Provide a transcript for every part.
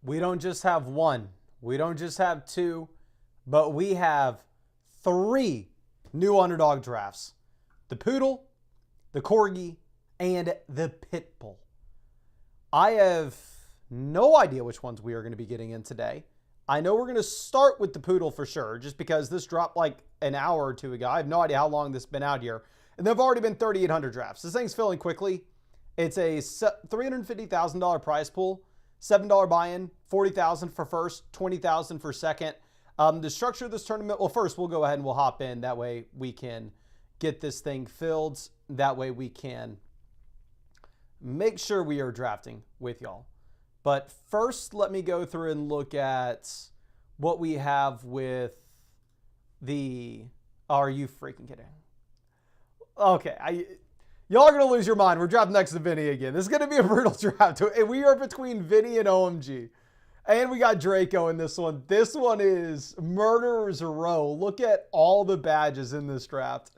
We don't just have one, we don't just have two, but we have three new underdog drafts: the Poodle, the Corgi, and the Pit Bull. I have no idea which ones we are going to be getting in today. I know we're going to start with the Poodle for sure, just because this dropped like an hour or two ago. I have no idea how long this has been out here. And there have already been 3,800 drafts. This thing's filling quickly. It's a $350,000 prize pool, $7 buy-in, $40,000 for first, $20,000 for second. The structure of this tournament, well, first we'll go ahead and we'll hop in. That way we can get this thing filled. That way we can make sure we are drafting with y'all. But first, let me go through and look at what we have with the... Are you freaking kidding? Okay, y'all are going to lose your mind. We're drafting next to Vinny again. This is going to be a brutal draft. We are between Vinny and OMG. And we got Draco in this one. This one is Murderer's Row. Look at all the badges in this draft.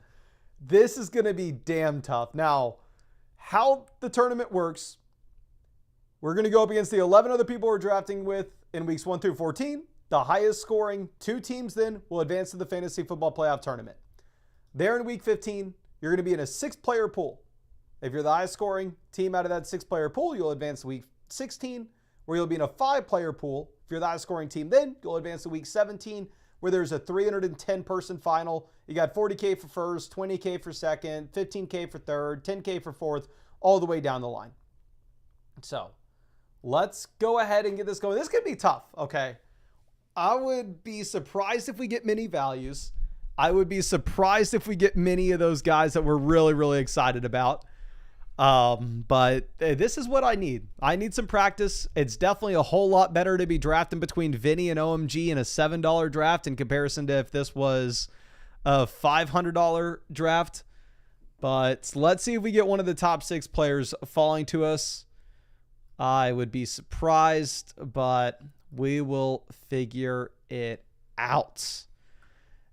This is going to be damn tough. Now, how the tournament works, we're going to go up against the 11 other people we're drafting with in weeks 1 through 14. The highest scoring 2 teams then will advance to the Fantasy Football Playoff Tournament. There in week 15, you're going to be in a 6-player pool. If you're the highest scoring team out of that 6-player pool, you'll advance to week 16, where you'll be in a 5-player pool. If you're the highest scoring team then, you'll advance to week 17, where there's a 310-person final. You got 40K for first, 20K for second, 15K for third, 10K for fourth, all the way down the line. So let's go ahead and get this going. This could be tough, okay? I would be surprised if we get many values. I would be surprised if we get many of those guys that we're really, really excited about. But this is what I need. I need some practice. It's definitely a whole lot better to be drafting between Vinny and OMG in a $7 draft in comparison to if this was a $500 draft. But let's see if we get one of the top 6 players falling to us. I would be surprised, but we will figure it out.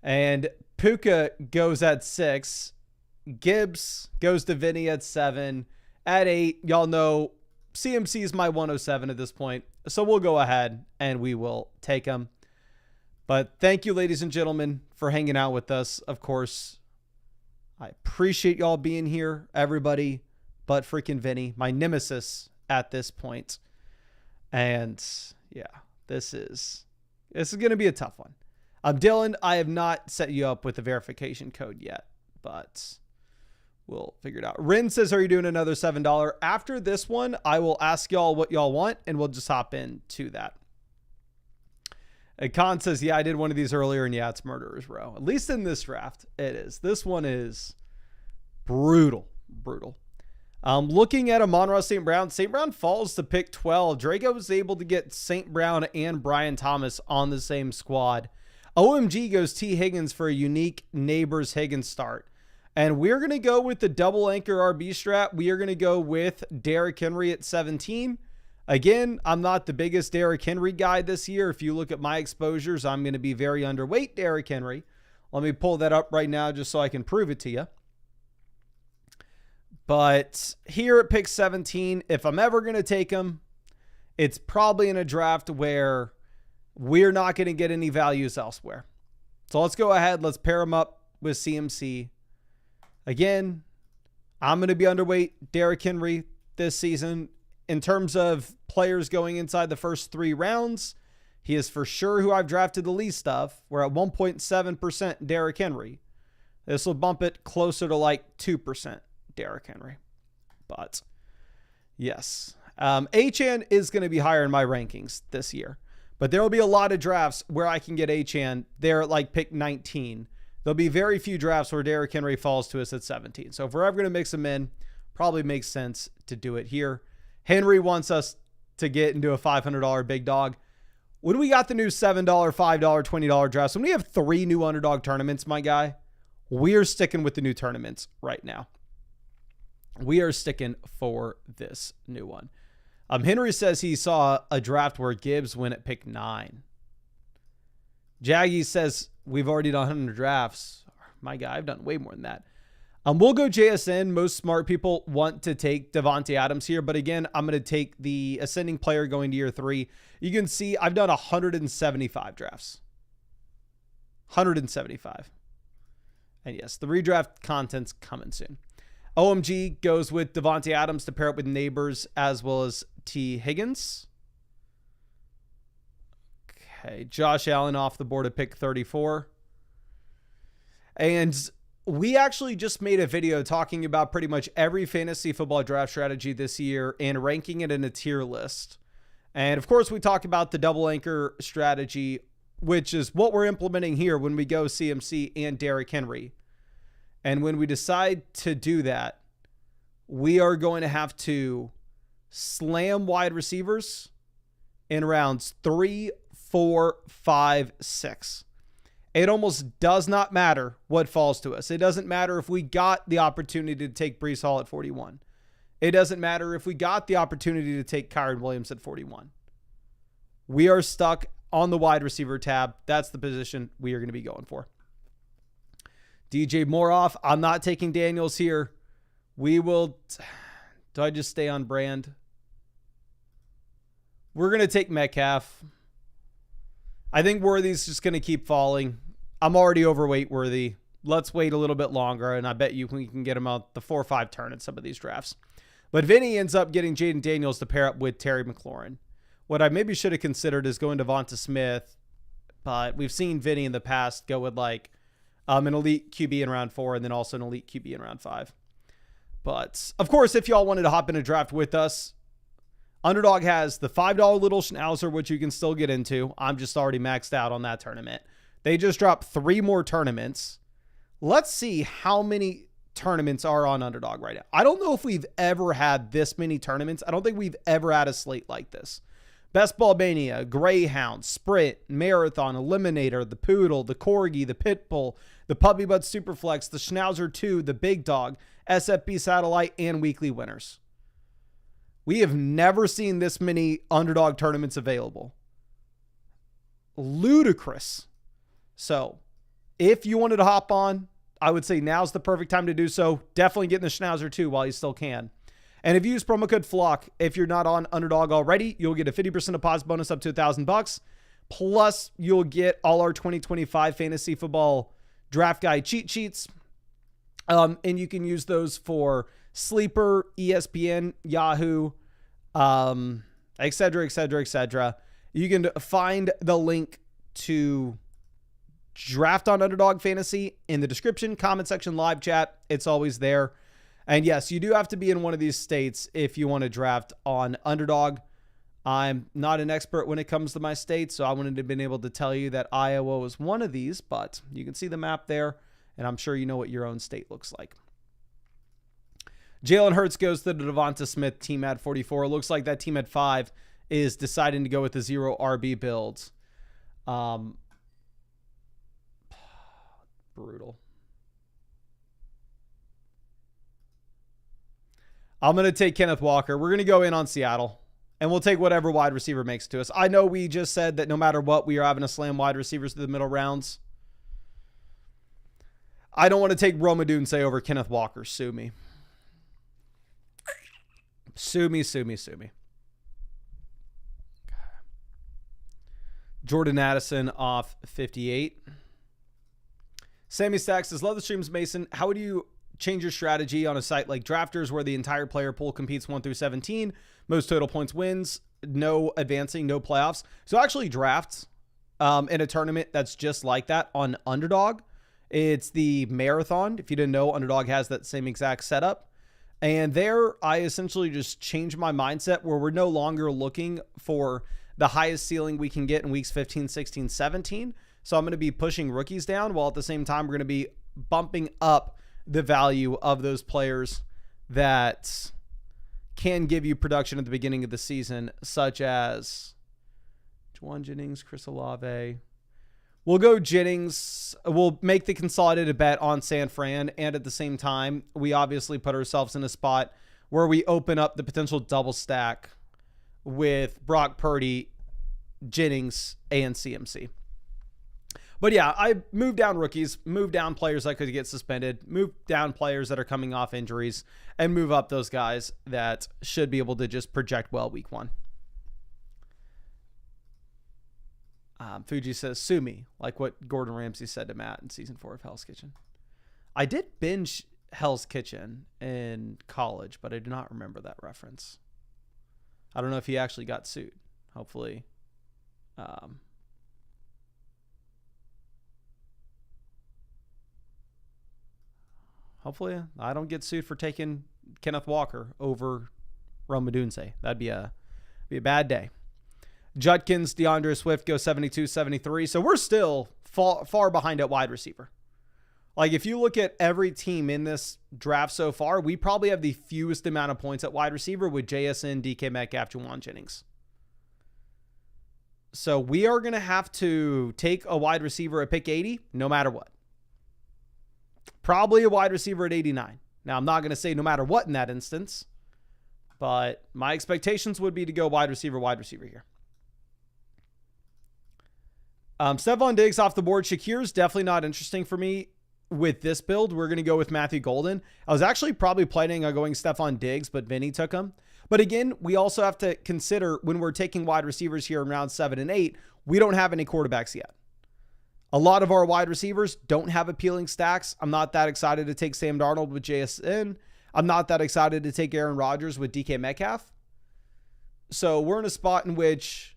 And Puka goes at 6. Gibbs goes to Vinny at 7. At 8, y'all know CMC is my 107 at this point. So we'll go ahead and we will take him. But thank you, ladies and gentlemen, for hanging out with us. Of course, I appreciate y'all being here, everybody but freaking Vinny, my nemesis at this point. And yeah, this is going to be a tough one. Dylan, I have not set you up with a verification code yet, but we'll figure it out. Rin says, are you doing another $7? After this one, I will ask y'all what y'all want, and we'll just hop into that. And Khan says, yeah, I did one of these earlier, and yeah, it's Murderer's Row. At least in this draft, it is. This one is brutal. Looking at Amon-Ra St. Brown. St. Brown falls to pick 12. Draco was able to get St. Brown and Brian Thomas on the same squad. OMG goes T. Higgins for a unique Neighbors Higgins start. And we're going to go with the double anchor RB strat. We are going to go with Derrick Henry at 17. Again, I'm not the biggest Derrick Henry guy this year. If you look at my exposures, I'm going to be very underweight Derrick Henry. Let me pull that up right now just so I can prove it to you. But here at pick 17, if I'm ever going to take him, it's probably in a draft where we're not going to get any values elsewhere. So let's go ahead. Let's pair him up with CMC. Again, I'm going to be underweight Derrick Henry this season. In terms of players going inside the first 3 rounds, he is for sure who I've drafted the least of. We're at 1.7% Derrick Henry. This will bump it closer to like 2% Derrick Henry. But yes, Achane is going to be higher in my rankings this year. But there will be a lot of drafts where I can get Achane there at like pick 19. There'll be very few drafts where Derrick Henry falls to us at 17. So if we're ever going to mix them in, probably makes sense to do it here. Henry wants us to get into a $500 big dog. When we got the new $7, $5, $20 drafts, when we have 3 new underdog tournaments, my guy, we're sticking with the new tournaments right now. We are sticking for this new one. Henry says he saw a draft where Gibbs went at pick 9. Jaggy says we've already done 100 drafts. My guy, I've done way more than that. We'll go JSN. Most smart people want to take Davante Adams here, but again, I'm going to take the ascending player going to year 3. You can see I've done 175 drafts. 175. And yes, the redraft content's coming soon. OMG goes with Davante Adams to pair up with Neighbors as well as T. Higgins. Okay, Josh Allen off the board at pick 34. And we actually just made a video talking about pretty much every fantasy football draft strategy this year and ranking it in a tier list. And of course, we talked about the double anchor strategy, which is what we're implementing here when we go CMC and Derrick Henry. And when we decide to do that, we are going to have to slam wide receivers in rounds 3, 4, 5, 6. It almost does not matter what falls to us. It doesn't matter if we got the opportunity to take Breece Hall at 41. It doesn't matter if we got the opportunity to take Kyren Williams at 41. We are stuck on the wide receiver tab. That's the position we are going to be going for. DJ Moore off. I'm not taking Daniels here. We will. Do I just stay on brand? We're going to take Metcalf. I think Worthy's just going to keep falling. I'm already overweight Worthy. Let's wait a little bit longer, and I bet you we can get him out the 4 or 5 turn in some of these drafts. But Vinny ends up getting Jaden Daniels to pair up with Terry McLaurin. What I maybe should have considered is going to Devonta Smith, but we've seen Vinny in the past go with like an elite QB in round 4 and then also an elite QB in round 5. But of course, if y'all wanted to hop in a draft with us, Underdog has the $5 little schnauzer, which you can still get into. I'm just already maxed out on that tournament. They just dropped 3 more tournaments. Let's see how many tournaments are on Underdog right now. I don't know if we've ever had this many tournaments. I don't think we've ever had a slate like this. Best Ball Mania, Greyhound, Sprint, Marathon, Eliminator, the Poodle, the Corgi, the Pitbull, the Puppy Butt Superflex, the Schnauzer 2, the Big Dog, SFB Satellite, and weekly winners. We have never seen this many Underdog tournaments available. Ludicrous. So, if you wanted to hop on, I would say now's the perfect time to do so. Definitely get in the Schnauzer 2 while you still can. And if you use promo code FLOCK, if you're not on Underdog already, you'll get a 50% deposit bonus up to $1,000. Plus, you'll get all our 2025 fantasy football draft guide cheat sheets. And you can use those for Sleeper, ESPN, Yahoo, et cetera, et cetera, et cetera. You can find the link to draft on Underdog Fantasy in the description, comment section, live chat. It's always there. And yes, you do have to be in one of these states if you want to draft on Underdog. I'm not an expert when it comes to my states, so I wouldn't have been able to tell you that Iowa was one of these, but you can see the map there, and I'm sure you know what your own state looks like. Jalen Hurts goes to the Devonta Smith team at 44. It looks like that team at 5 is deciding to go with the 0 RB builds. Brutal. I'm going to take Kenneth Walker. We're going to go in on Seattle, and we'll take whatever wide receiver makes to us. I know we just said that no matter what, we are having to slam wide receivers to the middle rounds. I don't want to take Rome Odunze over Kenneth Walker. Sue me. Sue me, sue me, sue me. Jordan Addison off 58. Sammy Stacks says, love the streams, Mason. How would you change your strategy on a site like Drafters where the entire player pool competes 1 through 17? Most total points wins, no advancing, no playoffs. So actually drafts in a tournament that's just like that on Underdog. It's the Marathon. If you didn't know, Underdog has that same exact setup. And there, I essentially just changed my mindset where we're no longer looking for the highest ceiling we can get in weeks 15, 16, 17. So I'm going to be pushing rookies down while at the same time, we're going to be bumping up the value of those players that can give you production at the beginning of the season, such as Juwan Jennings, Chris Olave. We'll go Jennings. We'll make the consolidated bet on San Fran. And at the same time, we obviously put ourselves in a spot where we open up the potential double stack with Brock Purdy, Jennings, and CMC. But yeah, I moved down rookies, moved down players that could get suspended, moved down players that are coming off injuries, and move up those guys that should be able to just project well week 1. Fuji says, sue me, like what Gordon Ramsay said to Matt in season 4 of Hell's Kitchen. I did binge Hell's Kitchen in college, but I do not remember that reference. I don't know if he actually got sued. Hopefully. Hopefully I don't get sued for taking Kenneth Walker over Rome Odunze. That'd be a bad day. Judkins, DeAndre Swift go 72-73. So we're still far behind at wide receiver. Like if you look at every team in this draft so far, we probably have the fewest amount of points at wide receiver with JSN, DK Metcalf, Juwan Jennings. So we are going to have to take a wide receiver at pick 80 no matter what. Probably a wide receiver at 89. Now, I'm not going to say no matter what in that instance, but my expectations would be to go wide receiver here. Stephon Diggs off the board. Shakir's definitely not interesting for me with this build. We're going to go with Matthew Golden. I was actually probably planning on going Stephon Diggs, but Vinny took him. But again, we also have to consider when we're taking wide receivers here in round 7 and 8, we don't have any quarterbacks yet. A lot of our wide receivers don't have appealing stacks. I'm not that excited to take Sam Darnold with JSN. I'm not that excited to take Aaron Rodgers with DK Metcalf. So we're in a spot in which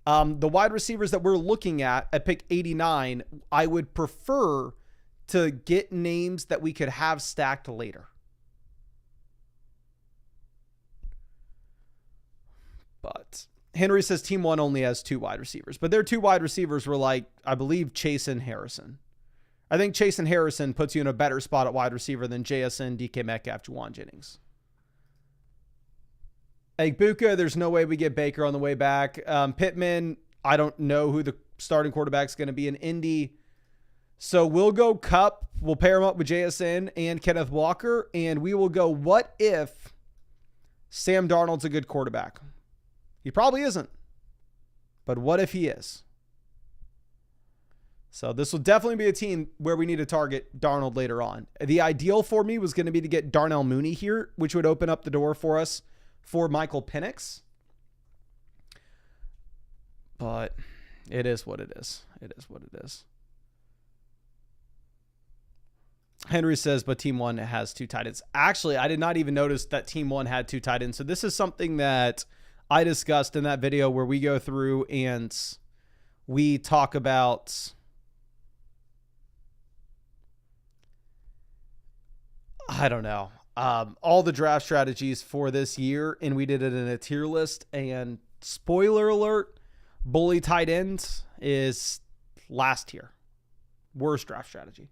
the wide receivers that we're looking at pick 89, I would prefer to get names that we could have stacked later. But Henry says team 1 only has 2 wide receivers, but their 2 wide receivers were like, I believe, Chase and Harrison. I think Chase and Harrison puts you in a better spot at wide receiver than JSN, DK Metcalf, Juwan Jennings. Egbuka, there's no way we get Baker on the way back. Pittman, I don't know who the starting quarterback is going to be in Indy. So we'll go Kupp. We'll pair him up with JSN and Kenneth Walker. And we will go, what if Sam Darnold's a good quarterback? He probably isn't. But what if he is? So this will definitely be a team where we need to target Darnold later on. The ideal for me was going to be to get Darnell Mooney here, which would open up the door for us for Michael Penix. But it is what it is. It is what it is. Henry says, but team 1 has 2 tight ends. Actually, I did not even notice that team 1 had 2 tight ends. So this is something that I discussed in that video where we go through and we talk about I don't know. All the draft strategies for this year, and we did it in a tier list. And spoiler alert, bully tight ends is last tier. Worst draft strategy.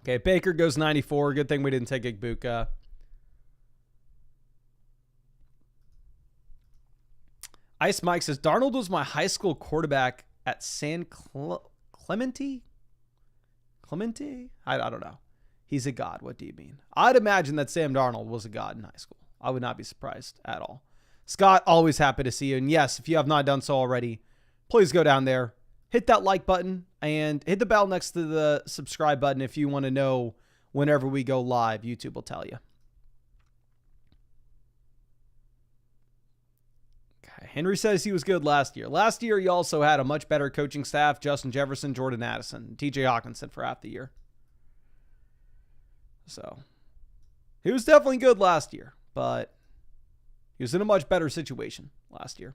Okay, Baker goes 94. Good thing we didn't take Egbuka. Ice Mike says, Darnold was my high school quarterback at San Clemente? Clemente? I don't know. He's a god. What do you mean? I'd imagine that Sam Darnold was a god in high school. I would not be surprised at all. Scott, always happy to see you. And yes, if you have not done so already, please go down there, hit that like button, and hit the bell next to the subscribe button if you want to know whenever we go live. YouTube will tell you. Okay, Henry says he was good last year. Last year, he also had a much better coaching staff, Justin Jefferson, Jordan Addison, TJ Hawkinson for half the year. So he was definitely good last year, but he was in a much better situation last year.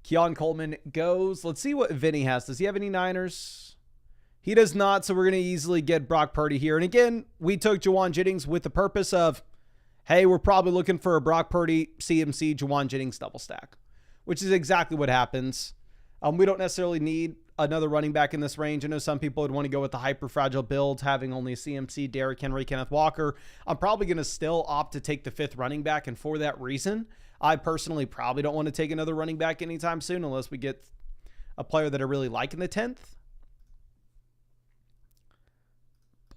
Keon Coleman goes. Let's see what Vinny has. Does he have any Niners? He does not, so we're going to easily get Brock Purdy here. And again, we took Juwan Jennings with the purpose of, hey, we're probably looking for a Brock Purdy, CMC, Juwan Jennings double stack, which is exactly what happens. We don't necessarily need another running back in this range. I know some people would want to go with the hyper fragile build, having only CMC, Derrick Henry, Kenneth Walker. I'm probably going to still opt to take the 5th running back. And for that reason, I personally probably don't want to take another running back anytime soon unless we get a player that I really like in the 10th.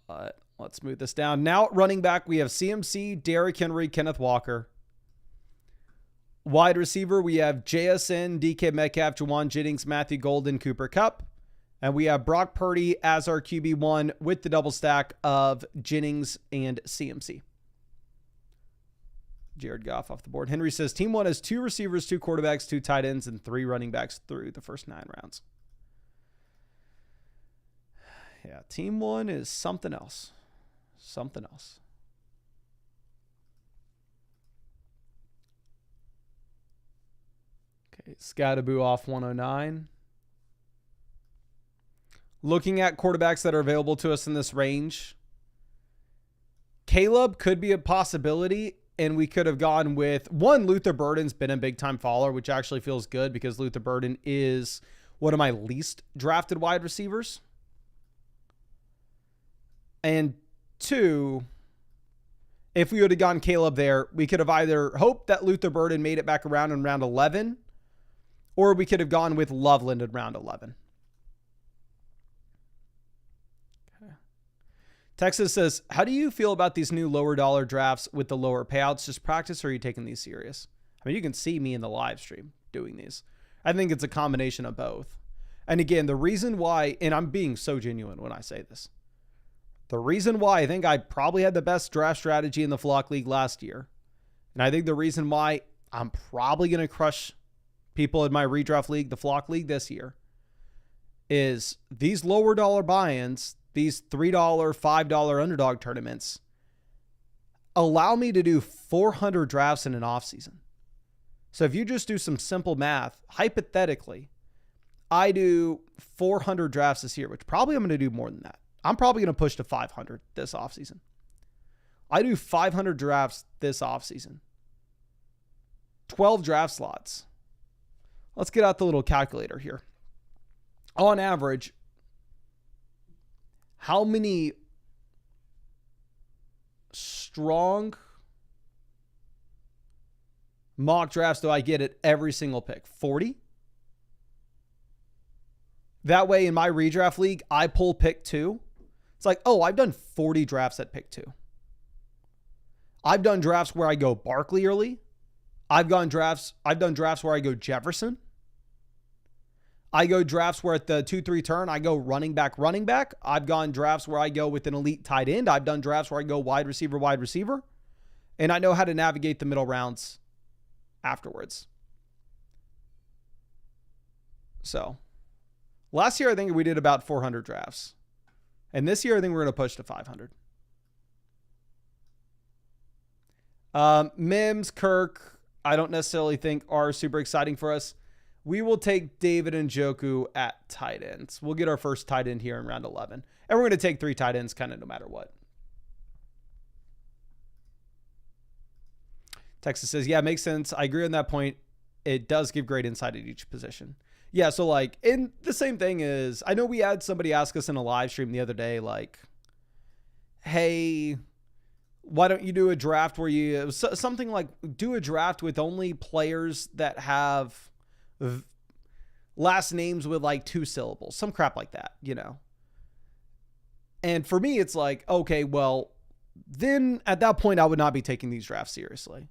But let's move this down. Now at running back, we have CMC, Derrick Henry, Kenneth Walker. Wide receiver, we have JSN, DK Metcalf, Juwan Jennings, Matthew Golden, Cooper Kupp. And we have Brock Purdy as our QB1 with the double stack of Jennings and CMC. Jared Goff off the board. Henry says, Team 1 has 2 receivers, 2 quarterbacks, 2 tight ends, and 3 running backs through the first 9 rounds. Yeah, Team 1 is something else. Something else. Okay, Scattaboo off 109. Looking at quarterbacks that are available to us in this range, Caleb could be a possibility, and we could have gone with one. Luther Burden's been a big time follower, which actually feels good because Luther Burden is one of my least drafted wide receivers. And 2, if we would have gone Caleb there, we could have either hoped that Luther Burden made it back around in round 11, or we could have gone with Loveland in round 11. Texas says, how do you feel about these new lower dollar drafts with the lower payouts? Just practice, or are you taking these serious? I mean, you can see me in the live stream doing these. I think it's a combination of both. And again, the reason why, and I'm being so genuine when I say this, the reason why I think I probably had the best draft strategy in the Flock League last year, and I think the reason why I'm probably going to crush people in my redraft league, the Flock League this year, is these lower dollar buy-ins, these $3, $5 underdog tournaments allow me to do 400 drafts in an off season. So if you just do some simple math, hypothetically, I do 400 drafts this year, which probably I'm going to do more than that. I'm probably going to push to 500 this off season. I do 500 drafts this off season. 12 draft slots. Let's get out the little calculator here. On average, how many strong mock drafts do I get at every single pick? 40? That way in my redraft league, I pull pick 2. It's like, oh, I've done 40 drafts at pick 2. I've done drafts where I go Barkley early. I've done drafts where I go Jefferson. I go drafts where at the 2-3 turn, I go running back. I've gone drafts where I go with an elite tight end. I've done drafts where I go wide receiver. And I know how to navigate the middle rounds afterwards. So last year, I think we did about 400 drafts. And this year, I think we're going to push to 500. Mims, Kirk, I don't necessarily think are super exciting for us. We will take David Njoku at tight ends. We'll get our first tight end here in round 11. And we're going to take 3 tight ends kind of no matter what. Texas says, yeah, makes sense. I agree on that point. It does give great insight at each position. Yeah, so like, and the same thing is, I know we had somebody ask us in a live stream the other day, like, hey, why don't you do a draft where you, something like, do a draft with only players that have last names with like 2 syllables, some crap like that, you know? And for me, it's like, okay, well, then at that point, I would not be taking these drafts seriously.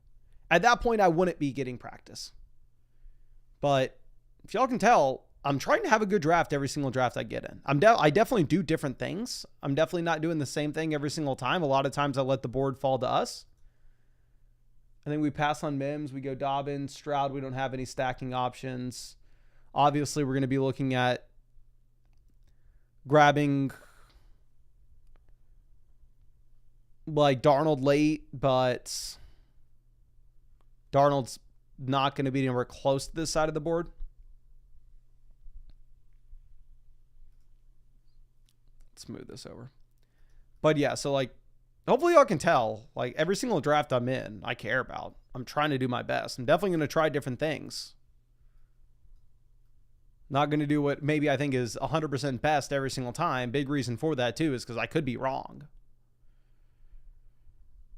At that point, I wouldn't be getting practice. But if y'all can tell, I'm trying to have a good draft every single draft I get in. I definitely do different things. I'm definitely not doing the same thing every single time. A lot of times I let the board fall to us. I think we pass on Mims. We go Dobbins, Stroud. We don't have any stacking options. Obviously, we're going to be looking at grabbing like Darnold late, but Darnold's not going to be anywhere close to this side of the board. Let's move this over. But yeah, so like, hopefully y'all can tell, like every single draft I'm in, I care about. I'm trying to do my best. I'm definitely going to try different things. Not going to do what maybe I think is 100% best every single time. Big reason for that too is because I could be wrong.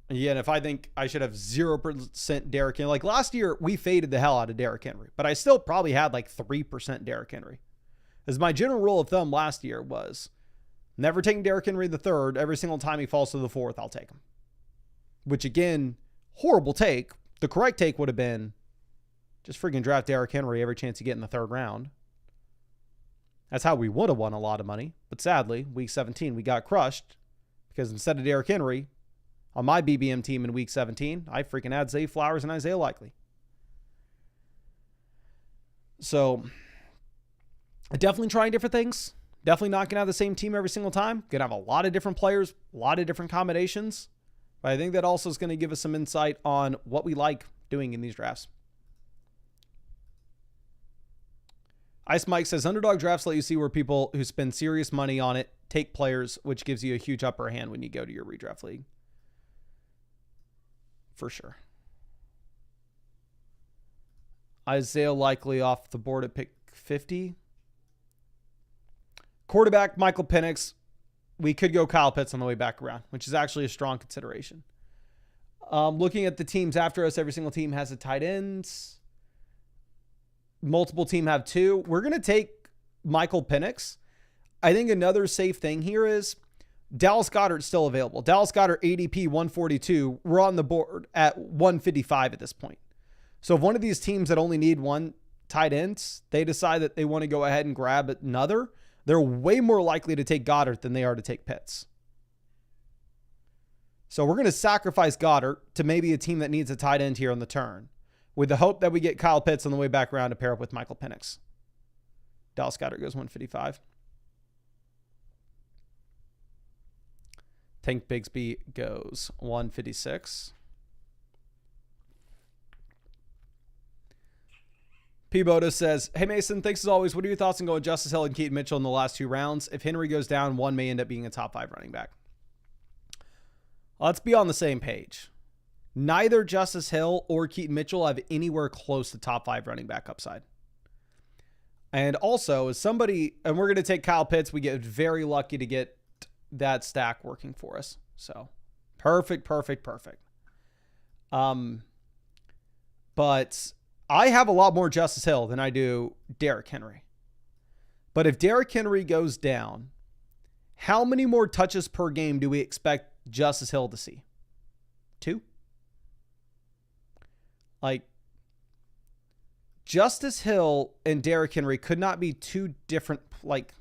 And yeah, and if I think I should have 0% Derrick Henry, like last year, we faded the hell out of Derrick Henry, but I still probably had like 3% Derrick Henry. As my general rule of thumb last year was never taking Derrick Henry the third. Every single time he falls to the fourth, I'll take him. Which again, horrible take. The correct take would have been just freaking draft Derrick Henry every chance you get in the third round. That's how we would have won a lot of money. But sadly, week 17, we got crushed because instead of Derrick Henry on my BBM team in week 17, I freaking had Zay Flowers and Isaiah Likely. So definitely trying different things. Definitely not going to have the same team every single time. Going to have a lot of different players, a lot of different combinations. But I think that also is going to give us some insight on what we like doing in these drafts. Ice Mike says, underdog drafts let you see where people who spend serious money on it take players, which gives you a huge upper hand when you go to your redraft league. For sure. Isaiah Likely off the board at pick 50. Quarterback, Michael Penix. We could go Kyle Pitts on the way back around, which is actually a strong consideration. Looking at the teams after us, every single team has a tight end. Multiple team have two. We're going to take Michael Penix. I think another safe thing here is Dallas Goedert's still available. Dallas Goedert ADP 142. We're on the board at 155 at this point. So if one of these teams that only need one tight ends, they decide that they want to go ahead and grab another, they're way more likely to take Goedert than they are to take Pitts. So we're going to sacrifice Goedert to maybe a team that needs a tight end here on the turn, with the hope that we get Kyle Pitts on the way back around to pair up with Michael Penix. Dallas Goedert goes 155. Tank Bigsby goes 156. P. Boda says, hey, Mason, thanks as always. What are your thoughts on going Justice Hill and Keaton Mitchell in the last two rounds? If Henry goes down, one may end up being a top 5 running back. Let's be on the same page. Neither Justice Hill or Keaton Mitchell have anywhere close to top 5 running back upside. And also, as somebody, and we're going to take Kyle Pitts, we get very lucky to get that stack working for us. So, perfect. But I have a lot more Justice Hill than I do Derrick Henry. But if Derrick Henry goes down, how many more touches per game do we expect Justice Hill to see? 2? Like, Justice Hill and Derrick Henry could not be two different, like,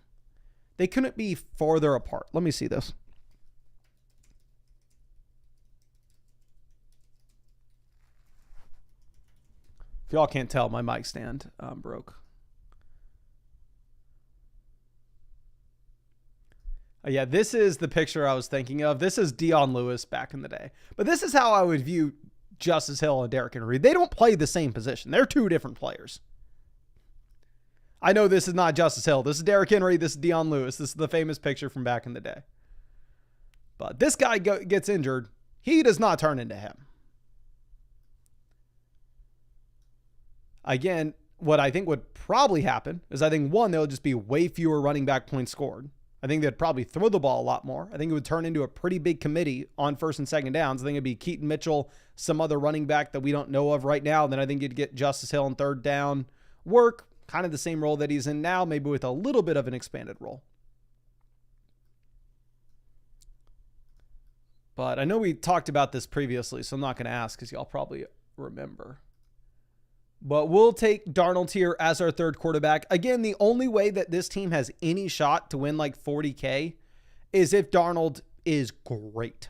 they couldn't be farther apart. Let me see this. If y'all can't tell, my mic stand broke. Yeah, this is the picture I was thinking of. This is Dion Lewis back in the day. But this is how I would view Justice Hill and Derrick Henry. They don't play the same position. They're two different players. I know this is not Justice Hill. This is Derrick Henry. This is Dion Lewis. This is the famous picture from back in the day. But this guy gets injured. He does not turn into him. Again, what I think would probably happen is I think, one, there'll just be way fewer running back points scored. I think they'd probably throw the ball a lot more. I think it would turn into a pretty big committee on first and second downs. I think it'd be Keaton Mitchell, some other running back that we don't know of right now. Then I think you'd get Justice Hill on third down work, kind of the same role that he's in now, maybe with a little bit of an expanded role. But I know we talked about this previously, so I'm not going to ask because y'all probably remember. But we'll take Darnold here as our third quarterback. Again, the only way that this team has any shot to win like 40K is if Darnold is great.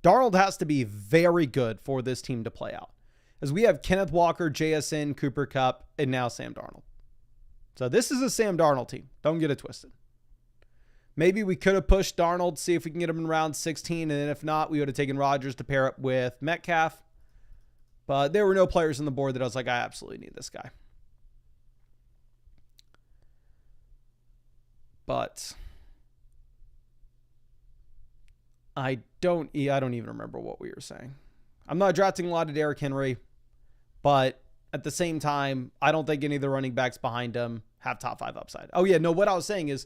Darnold has to be very good for this team to play out. As we have Kenneth Walker, JSN, Cooper Kupp, and now Sam Darnold. So this is a Sam Darnold team. Don't get it twisted. Maybe we could have pushed Darnold, see if we can get him in round 16. And then if not, we would have taken Rodgers to pair up with Metcalf. But there were no players on the board that I was like, I absolutely need this guy. But I don't even remember what we were saying. I'm not drafting a lot of Derrick Henry, but at the same time, I don't think any of the running backs behind him have top 5 upside. Oh yeah, no, what I was saying is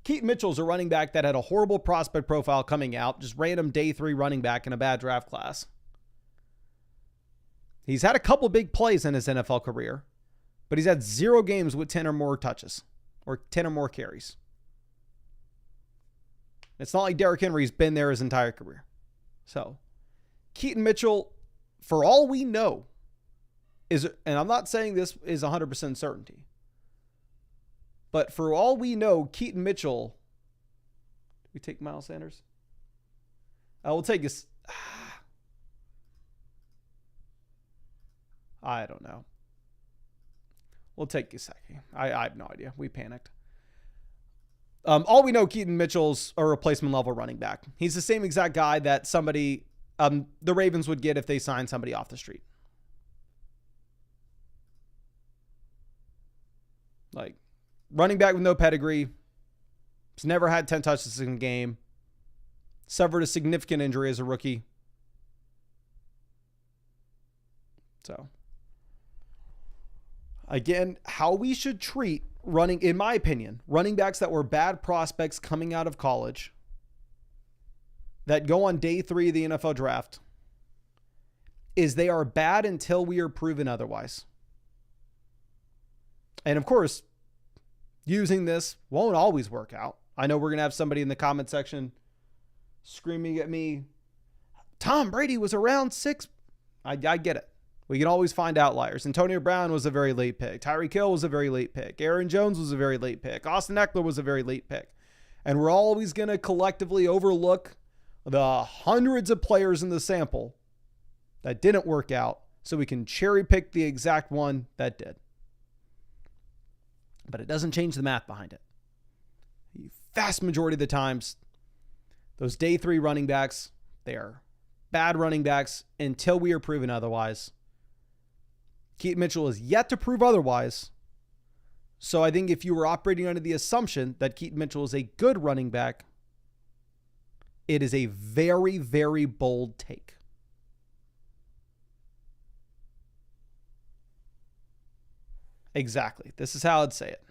Keaton Mitchell's a running back that had a horrible prospect profile coming out, just random day 3 running back in a bad draft class. He's had a couple big plays in his NFL career, but he's had 0 games with 10 or more touches or 10 or more carries. It's not like Derrick Henry's been there his entire career. So Keaton Mitchell, for all we know, is, and I'm not saying this is 100% certainty, But for all we know, Keaton Mitchell. Do we take Miles Sanders? We'll take his. I don't know. We'll take Gesicki. I have no idea. We panicked. All we know, Keaton Mitchell's a replacement level running back. He's the same exact guy that somebody, the Ravens would get if they signed somebody off the street. Like, running back with no pedigree. He's never had 10 touches in a game. Suffered a significant injury as a rookie. So, again, how we should treat running, in my opinion, running backs that were bad prospects coming out of college that go on day 3 of the NFL draft is they are bad until we are proven otherwise. And of course, using this won't always work out. I know we're going to have somebody in the comment section screaming at me, Tom Brady was around 6. I get it. We can always find outliers. Antonio Brown was a very late pick. Tyreek Hill was a very late pick. Aaron Jones was a very late pick. Austin Eckler was a very late pick. And we're always going to collectively overlook the hundreds of players in the sample that didn't work out so we can cherry pick the exact one that did. But it doesn't change the math behind it. The vast majority of the times, those day 3 running backs, they are bad running backs until we are proven otherwise. Keaton Mitchell is yet to prove otherwise. So I think if you were operating under the assumption that Keaton Mitchell is a good running back, it is a very, very bold take. Exactly. This is how I'd say it.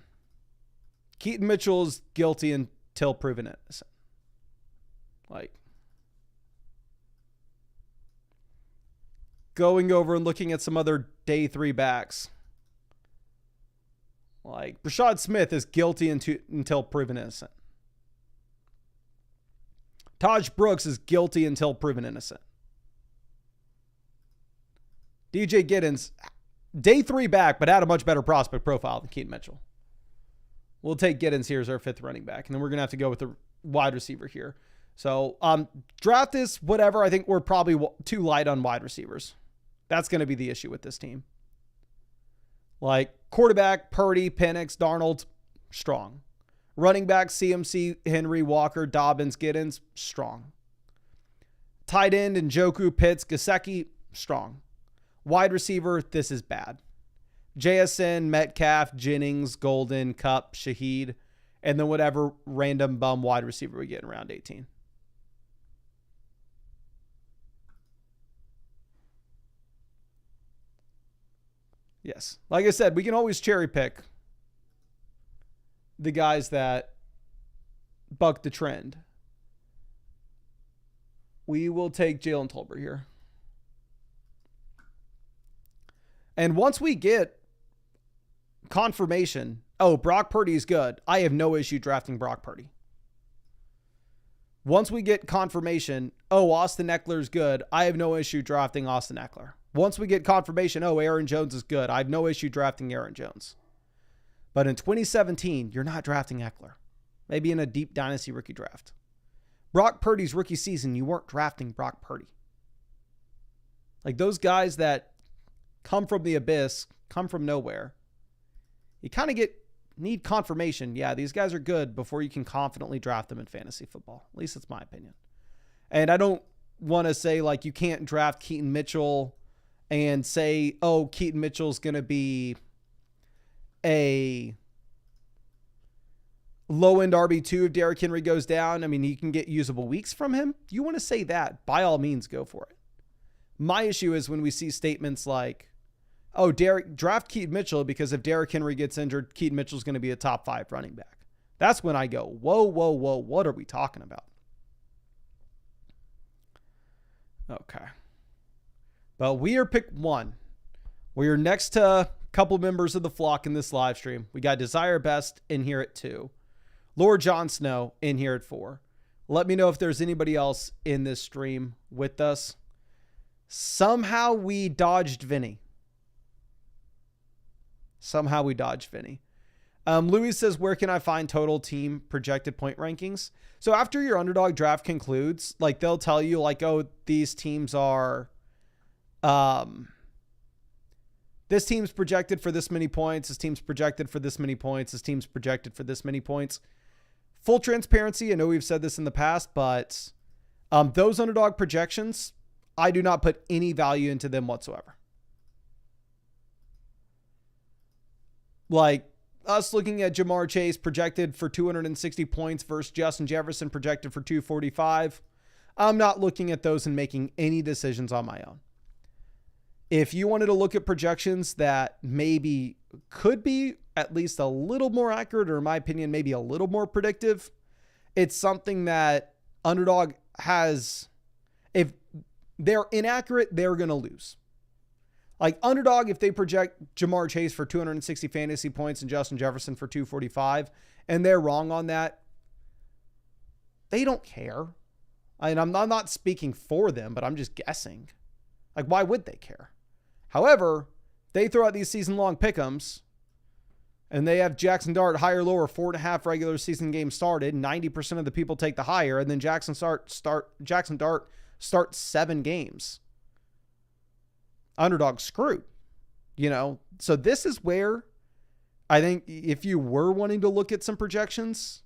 Keaton Mitchell is guilty until proven innocent. Like, going over and looking at some other day 3 backs. Like, Brashad Smith is guilty until proven innocent. Taj Brooks is guilty until proven innocent. DJ Giddens, day 3 back, but had a much better prospect profile than Keaton Mitchell. We'll take Giddens here as our 5th running back, and then we're going to have to go with the wide receiver here. So, draft this, whatever. I think we're probably too light on wide receivers. That's going to be the issue with this team. Like, quarterback, Purdy, Penix, Darnold, strong. Running back, CMC, Henry, Walker, Dobbins, Giddens, strong. Tight end, Njoku, Pitts, Gesicki, strong. Wide receiver, this is bad. JSN, Metcalf, Jennings, Golden, Kupp, Shaheed, and then whatever random bum wide receiver we get in round 18. Yes. Like I said, we can always cherry pick the guys that buck the trend. We will take Jalen Tolbert here. And once we get confirmation, oh, Brock Purdy is good, I have no issue drafting Brock Purdy. Once we get confirmation, oh, Austin Eckler is good, I have no issue drafting Austin Eckler. Once we get confirmation, oh, Aaron Jones is good, I have no issue drafting Aaron Jones. But in 2017, you're not drafting Eckler. Maybe in a deep dynasty rookie draft. Brock Purdy's rookie season, you weren't drafting Brock Purdy. Like, those guys that come from the abyss, come from nowhere, you kind of need confirmation. Yeah, these guys are good before you can confidently draft them in fantasy football. At least that's my opinion. And I don't want to say, like, you can't draft Keaton Mitchell and say, oh, Keaton Mitchell's going to be a low-end RB2 if Derrick Henry goes down. I mean, you can get usable weeks from him. You want to say that, by all means, go for it. My issue is when we see statements like, oh, draft Keaton Mitchell because if Derrick Henry gets injured, Keaton Mitchell's going to be a top 5 running back. That's when I go, whoa, whoa, whoa, what are we talking about? Okay. But we are pick 1. We are next to a couple members of the flock in this live stream. We got Desire Best in here at 2. Lord Jon Snow in here at 4. Let me know if there's anybody else in this stream with us. Somehow we dodged Vinny. Louis says, where can I find total team projected point rankings? So after your underdog draft concludes, like they'll tell you like, oh, these teams are, this team's projected for this many points. This team's projected for this many points. This team's projected for this many points. Full transparency. I know we've said this in the past, but those underdog projections, I do not put any value into them whatsoever. Like us looking at Jamar Chase projected for 260 points versus Justin Jefferson projected for 245. I'm not looking at those and making any decisions on my own. If you wanted to look at projections that maybe could be at least a little more accurate, or in my opinion, maybe a little more predictive, it's something that Underdog has. If they're inaccurate, they're going to lose. Like Underdog, if they project Jamar Chase for 260 fantasy points and Justin Jefferson for 245, and they're wrong on that, they don't care. I'm not speaking for them, but I'm just guessing. Like, why would they care? However, they throw out these season-long pick'ems, and they have Jackson Dart higher, lower, 4.5 regular season games started. 90% of the people take the higher, and then Jackson Dart starts 7 games. Underdog screwed, So this is where I think if you were wanting to look at some projections,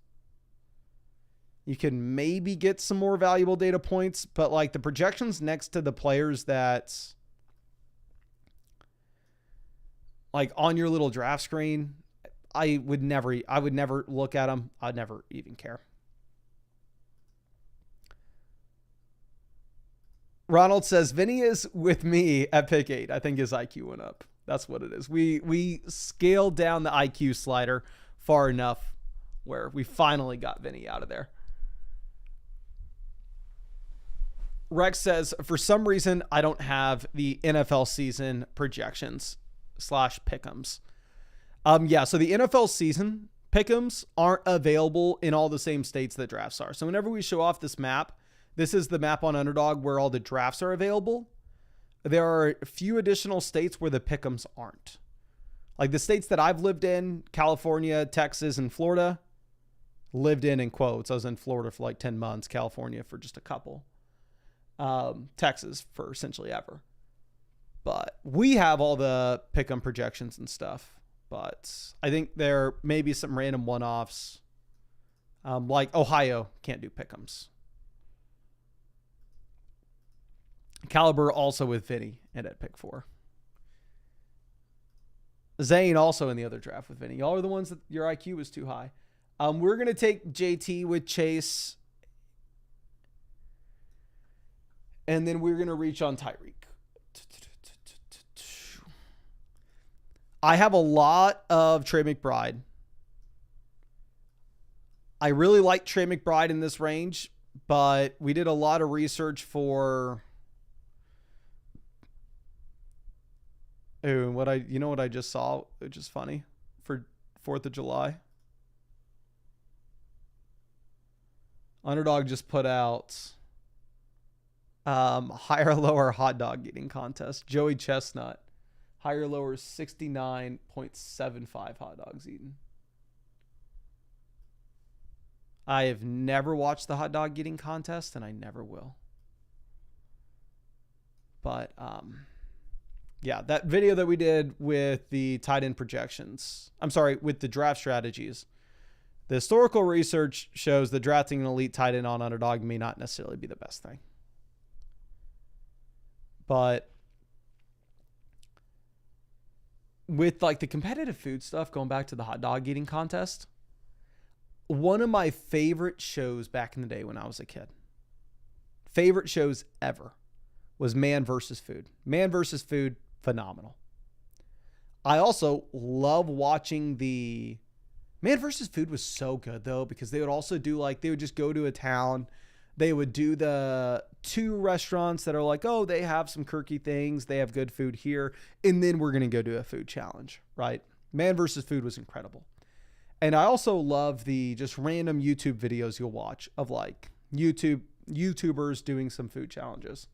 you can maybe get some more valuable data points, but like the projections next to the players that like on your little draft screen, I would never look at them. I'd never even care. Ronald says, Vinny is with me at pick 8. I think his IQ went up. That's what it is. We scaled down the IQ slider far enough where we finally got Vinny out of there. Rex says, for some reason, I don't have the NFL season projections / pick'ems. Yeah, so the NFL season pick'ems aren't available in all the same states that drafts are. So whenever we show off this map, this is the map on Underdog where all the drafts are available. There are a few additional states where the pick'ems aren't. Like the states that I've lived in, California, Texas, and Florida. Lived in quotes. I was in Florida for like 10 months, California for just a couple. Texas for essentially ever. But we have all the pick'em projections and stuff. But I think there may be some random one-offs. Like Ohio can't do pick'ems. Caliber also with Vinny and at pick 4. Zane also in the other draft with Vinny. Y'all are the ones that your IQ was too high. We're going to take JT with Chase. And then we're going to reach on Tyreek. I have a lot of Trey McBride. I really like Trey McBride in this range, but we did a lot of research for... Ooh, what I just saw, which is funny, for 4th of July. Underdog just put out higher lower hot dog eating contest. Joey Chestnut, higher lower 69.75 hot dogs eaten. I have never watched the hot dog eating contest, and I never will. But yeah, that video that we did with the tight end projections, with the draft strategies, the historical research shows that drafting an elite tight end on Underdog may not necessarily be the best thing. But with like the competitive food stuff, going back to the hot dog eating contest, one of my favorite shows back in the day when I was a kid, favorite shows ever, was Man vs. Food. Man vs. Food, phenomenal. I also love watching the Man vs. Food was so good though, because they would also do they would just go to a town. They would do the 2 restaurants that are like, oh, they have some quirky things. They have good food here. And then we're going to go do a food challenge, right? Man vs. Food was incredible. And I also love the just random YouTube videos you'll watch of like YouTubers doing some food challenges.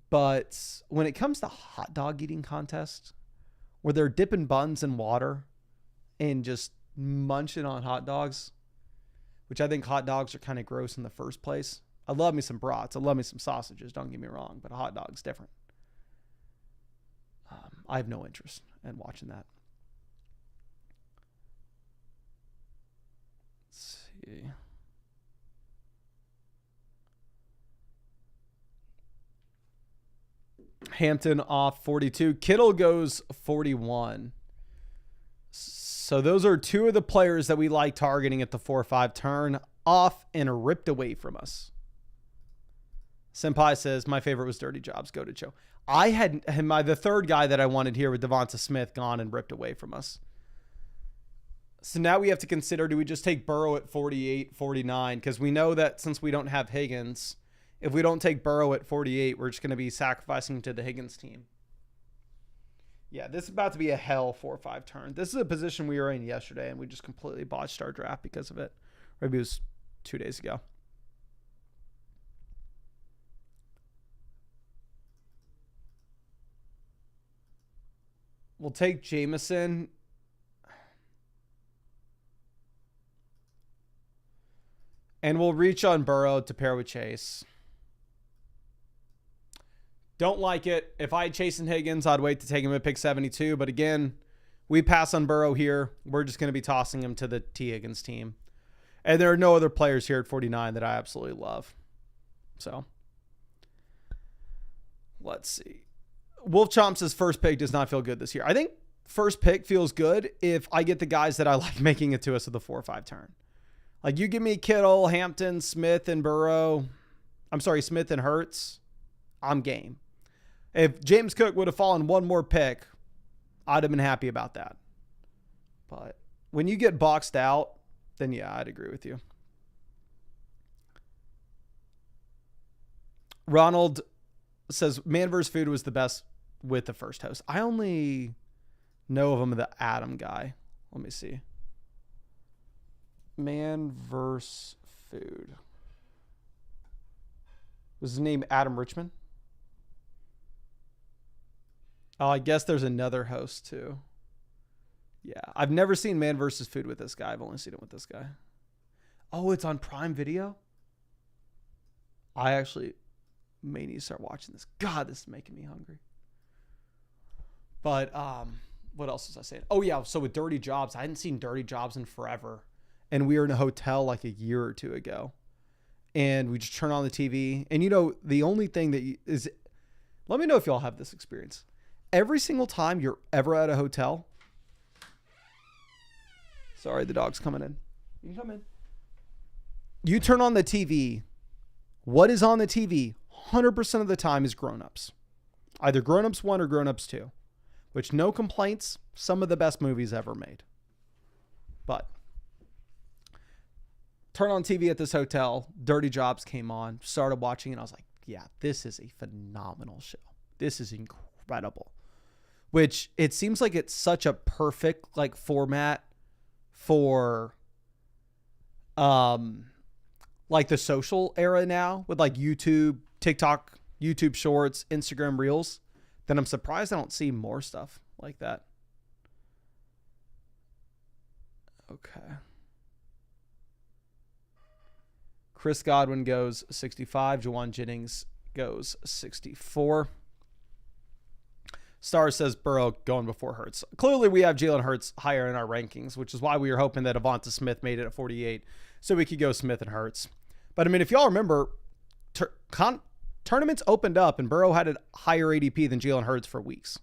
But when it comes to hot dog eating contest, where they're dipping buns in water and just munching on hot dogs, which I think hot dogs are kind of gross in the first place. I love me some brats. I love me some sausages. Don't get me wrong, but a hot dog's different. I have no interest in watching that. Let's see. Hampton off 42. Kittle goes 41. So those are two of the players that we like targeting at the 4-5 turn, off and ripped away from us. Senpai says, my favorite was Dirty Jobs. Go to Joe. I had the third guy that I wanted here with Devonta Smith gone and ripped away from us. So now we have to consider, do we just take Burrow at 48, 49? Because we know that since we don't have Higgins, if we don't take Burrow at 48, we're just going to be sacrificing to the Higgins team. Yeah, this is about to be a hell 4-5 turn. This is a position we were in yesterday, and we just completely botched our draft because of it. Maybe it was 2 days ago. We'll take Jameson. And we'll reach on Burrow to pair with Chase. Don't like it. If I had Chase and Higgins, I'd wait to take him at pick 72. But again, we pass on Burrow here. We're just going to be tossing him to the T. Higgins team. And there are no other players here at 49 that I absolutely love. So, let's see. Wolf Chomp's first pick does not feel good this year. I think first pick feels good if I get the guys that I like making it to us at the 4-5 turn. Like, you give me Kittle, Hampton, Smith, and Burrow. I'm sorry, Smith and Hurts. I'm game. If James Cook would have fallen one more pick, I'd have been happy about that. But when you get boxed out, then yeah, I'd agree with you. Ronald says Man vs. Food was the best with the first host. I only know of him, the Adam guy. Let me see. Man vs. Food. Was his name Adam Richmond? Oh, I guess there's another host too. Yeah, I've never seen Man vs. Food with this guy. I've only seen it with this guy. Oh, it's on Prime Video? I actually may need to start watching this. God, this is making me hungry. But what else was I saying? Oh, yeah, so with Dirty Jobs, I hadn't seen Dirty Jobs in forever. And we were in a hotel like a year or two ago. And we just turn on the TV. And, you know, the only thing that is... Let me know if y'all have this experience. Every single time you're ever at a hotel... Sorry, the dog's coming in. You can come in. You turn on the TV. What is on the TV 100% of the time is grown-ups. Either Grown-ups 1 or Grown-ups 2. Which, no complaints, some of the best movies ever made. But... turn on TV at this hotel. Dirty Jobs came on. Started watching it. I was like, yeah, this is a phenomenal show. This is incredible. Which it seems like it's such a perfect like format for like the social era now with like YouTube, TikTok, YouTube Shorts, Instagram Reels. Then I'm surprised I don't see more stuff like that. Okay. Chris Godwin goes 65. Juwan Jennings goes 64. Star says Burrow going before Hurts. Clearly, we have Jalen Hurts higher in our rankings, which is why we were hoping that Devonta Smith made it at 48, so we could go Smith and Hurts. But, I mean, if y'all remember, tournaments opened up, and Burrow had a higher ADP than Jalen Hurts for weeks.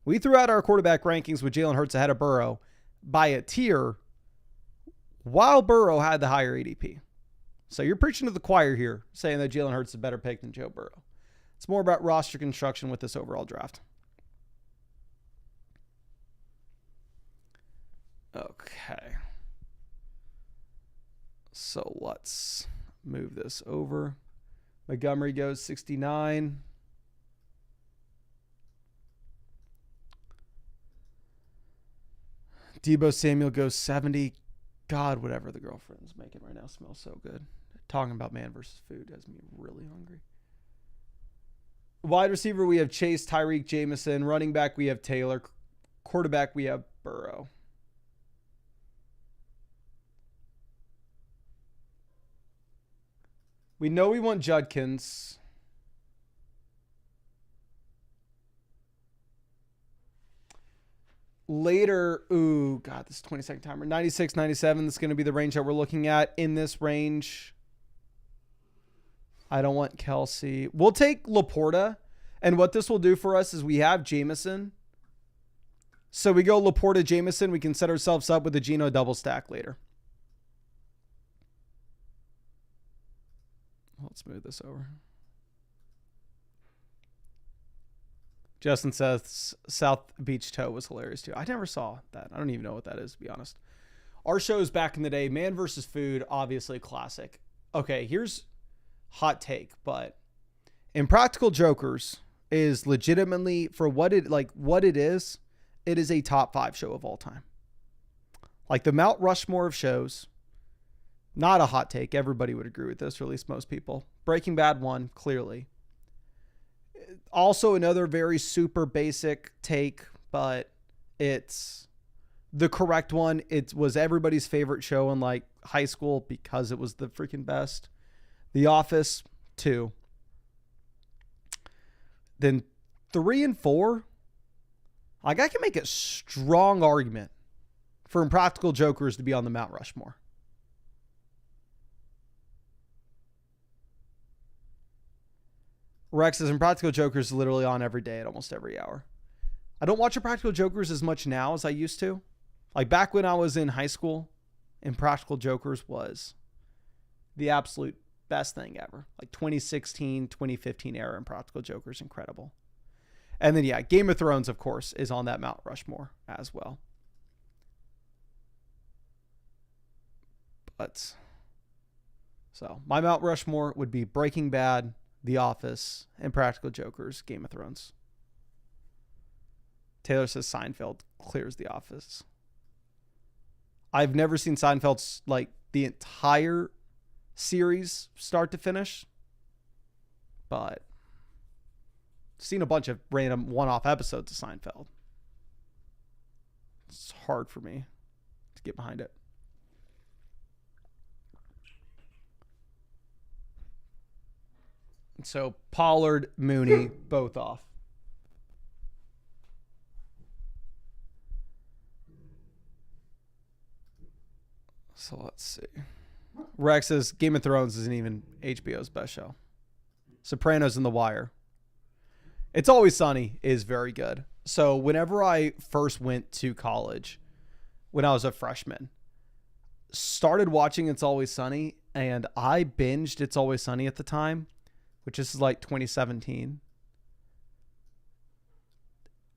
We threw out our quarterback rankings with Jalen Hurts ahead of Burrow by a tier while Burrow had the higher ADP. So you're preaching to the choir here, saying that Jalen Hurts is a better pick than Joe Burrow. It's more about roster construction with this overall draft. Okay. So let's move this over. Montgomery goes 69. Deebo Samuel goes 70. God, whatever the girlfriend's making right now smells so good. Talking about Man vs. Food has me really hungry. Wide receiver, we have Chase, Tyreek, Jameson. Running back, we have Taylor. Quarterback, we have Burrow. We know we want Judkins. Later, ooh, God, this 20-second timer. 96, 97, that's going to be the range that we're looking at. In this range, I don't want Kelsey. We'll take Laporta. And what this will do for us is we have Jameson. So we go Laporta, Jameson. We can set ourselves up with a Geno double stack later. Let's move this over. Justin says South Beach Toe was hilarious too. I never saw that. I don't even know what that is, to be honest. Our shows back in the day, Man versus Food, obviously classic. Okay, here's hot take, but Impractical Jokers is legitimately, for what it is a top 5 show of all time. Like the Mount Rushmore of shows. Not a hot take. Everybody would agree with this, or at least most people. Breaking Bad won, clearly. Also another very super basic take, but it's the correct one. It was everybody's favorite show in like high school because it was the freaking best. The Office, 2. Then 3 and 4. Like I can make a strong argument for Impractical Jokers to be on the Mount Rushmore. Rex says Impractical Jokers is literally on every day at almost every hour. I don't watch Impractical Jokers as much now as I used to. Like back when I was in high school, Impractical Jokers was the absolute best thing ever. Like 2016, 2015 era Impractical Jokers, incredible. And then, yeah, Game of Thrones, of course, is on that Mount Rushmore as well. But, so, my Mount Rushmore would be Breaking Bad, The Office, Impractical Jokers, Game of Thrones. Taylor says Seinfeld clears The Office. I've never seen Seinfeld's, like, the entire series start to finish. But seen a bunch of random one-off episodes of Seinfeld. It's hard for me to get behind it. So Pollard, Mooney, both off. So let's see. Rex says Game of Thrones isn't even HBO's best show. Sopranos and The Wire. It's Always Sunny is very good. So whenever I first went to college, when I was a freshman, started watching It's Always Sunny, and I binged It's Always Sunny at the time, which is like 2017.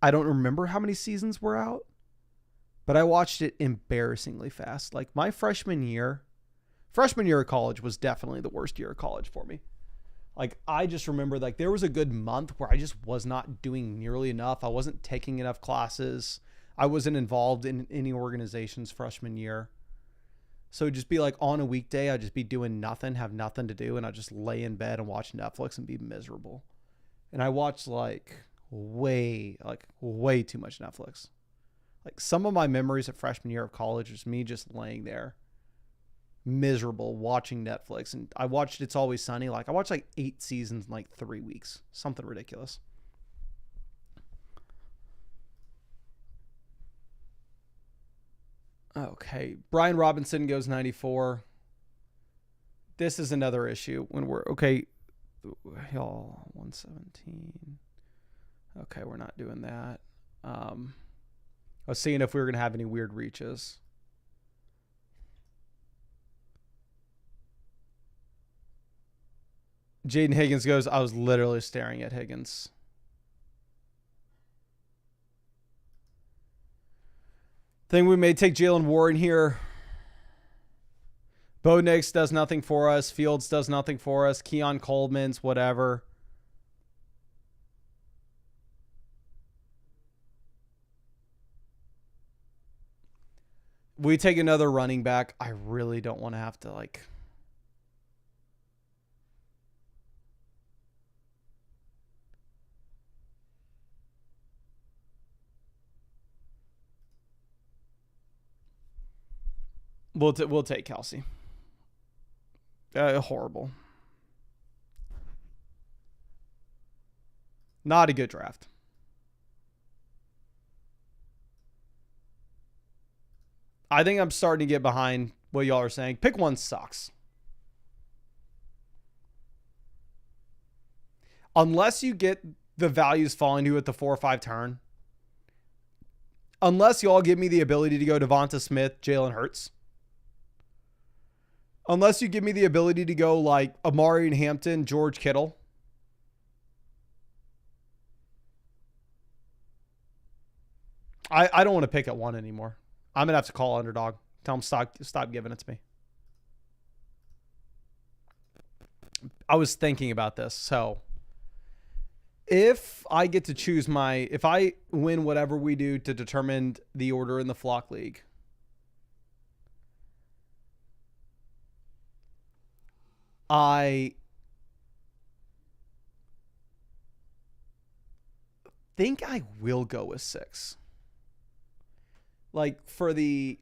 I don't remember how many seasons were out, but I watched it embarrassingly fast. Like my freshman year of college was definitely the worst year of college for me. Like I just remember like there was a good month where I just was not doing nearly enough. I wasn't taking enough classes. I wasn't involved in any organizations freshman year. So it'd just be like on a weekday, I'd just be doing nothing, have nothing to do. And I'd just lay in bed and watch Netflix and be miserable. And I watched like way too much Netflix. Like some of my memories of freshman year of college is me just laying there miserable watching Netflix. And I watched It's Always Sunny. Like I watched like 8 seasons in like 3 weeks. Something ridiculous. Okay. Brian Robinson goes 94. This is another issue when we're okay. Y'all 117. Okay. We're not doing that. I was seeing if we were going to have any weird reaches. Jaden Higgins goes, I was literally staring at Higgins. Think we may take Jalen Warren here. Bo Nix does nothing for us. Fields does nothing for us. Keon Coleman's whatever. We take another running back. I really don't want to have to like... We'll take Kelsey. Horrible. Not a good draft. I think I'm starting to get behind what y'all are saying. Pick one sucks. Unless you get the values falling to you at the 4 or 5 turn. Unless y'all give me the ability to go Devonta Smith, Jalen Hurts. Unless you give me the ability to go like Amari and Hampton, George Kittle. I don't want to pick at 1 anymore. I'm going to have to call Underdog. Tell him stop giving it to me. I was thinking about this. So if I get to choose if I win whatever we do to determine the order in the flock league, I think I will go with 6. Like, for the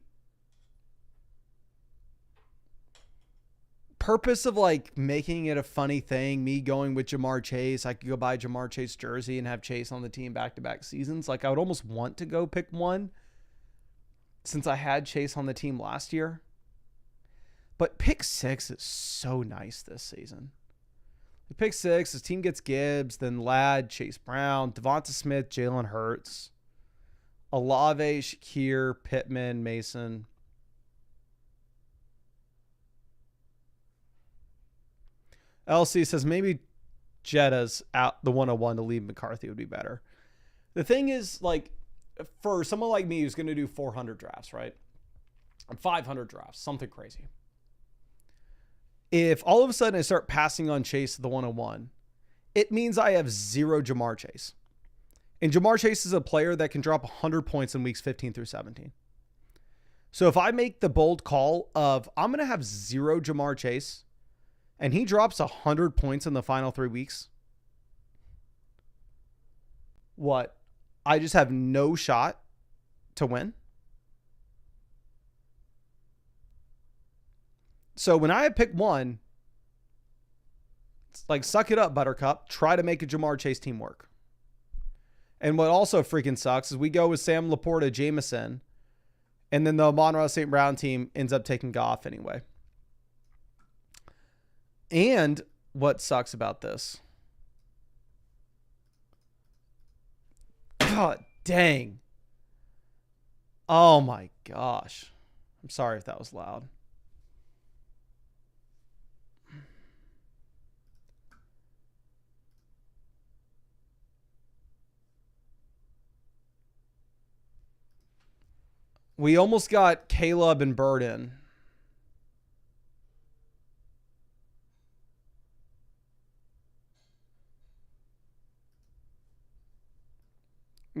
purpose of like making it a funny thing, me going with Jamar Chase, I could go buy Jamar Chase jersey and have Chase on the team back-to-back seasons. Like, I would almost want to go pick 1 since I had Chase on the team last year. But pick 6 is so nice this season. Pick 6, his team gets Gibbs, then Ladd, Chase Brown, Devonta Smith, Jalen Hurts, Olave, Shakir, Pittman, Mason. LC says maybe Jetta's out the 101 to leave McCarthy would be better. The thing is, like, for someone like me who's going to do 400 drafts, right? 500 drafts, something crazy. If all of a sudden I start passing on Chase at the 101, it means I have 0 Jamar Chase. And Jamar Chase is a player that can drop 100 points in weeks 15 through 17. So if I make the bold call of I'm going to have 0 Jamar Chase and he drops 100 points in the final 3 weeks, what? I just have no shot to win? So when I pick 1, it's like, suck it up, Buttercup. Try to make a Jamar Chase team work. And what also freaking sucks is we go with Sam Laporta, Jameson, and then the Amon-Ra St. Brown team ends up taking Goff anyway. And what sucks about this? God dang. Oh my gosh. I'm sorry if that was loud. We almost got Caleb and Burden.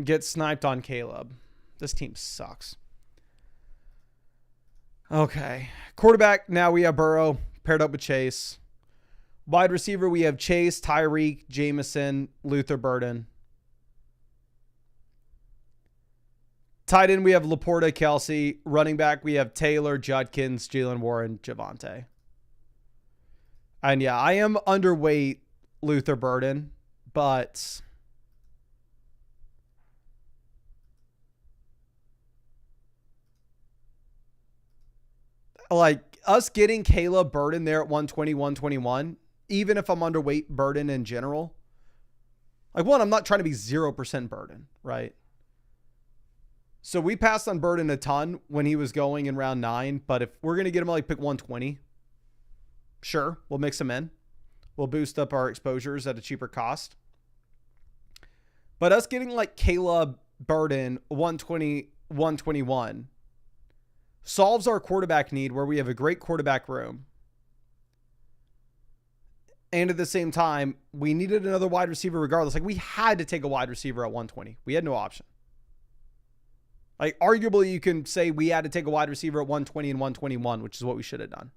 Get sniped on Caleb. This team sucks. Okay. Quarterback, now we have Burrow paired up with Chase. Wide receiver, we have Chase, Tyreek, Jameson, Luther Burden. Tight end, we have Laporta, Kelsey. Running back, we have Taylor, Judkins, Jalen Warren, Javonte. And yeah, I am underweight Luther Burden, but like us getting Caleb Burden there at 120, 121, even if I'm underweight Burden in general, like, one, I'm not trying to be 0% Burden, right? So we passed on Burden a ton when he was going in round 9, but if we're going to get him like pick 120, sure, we'll mix him in. We'll boost up our exposures at a cheaper cost. But us getting like Caleb Burden 120, 121 solves our quarterback need where we have a great quarterback room. And at the same time, we needed another wide receiver regardless. Like, we had to take a wide receiver at 120. We had no option. Like, arguably, you can say we had to take a wide receiver at 120 and 121, which is what we should have done.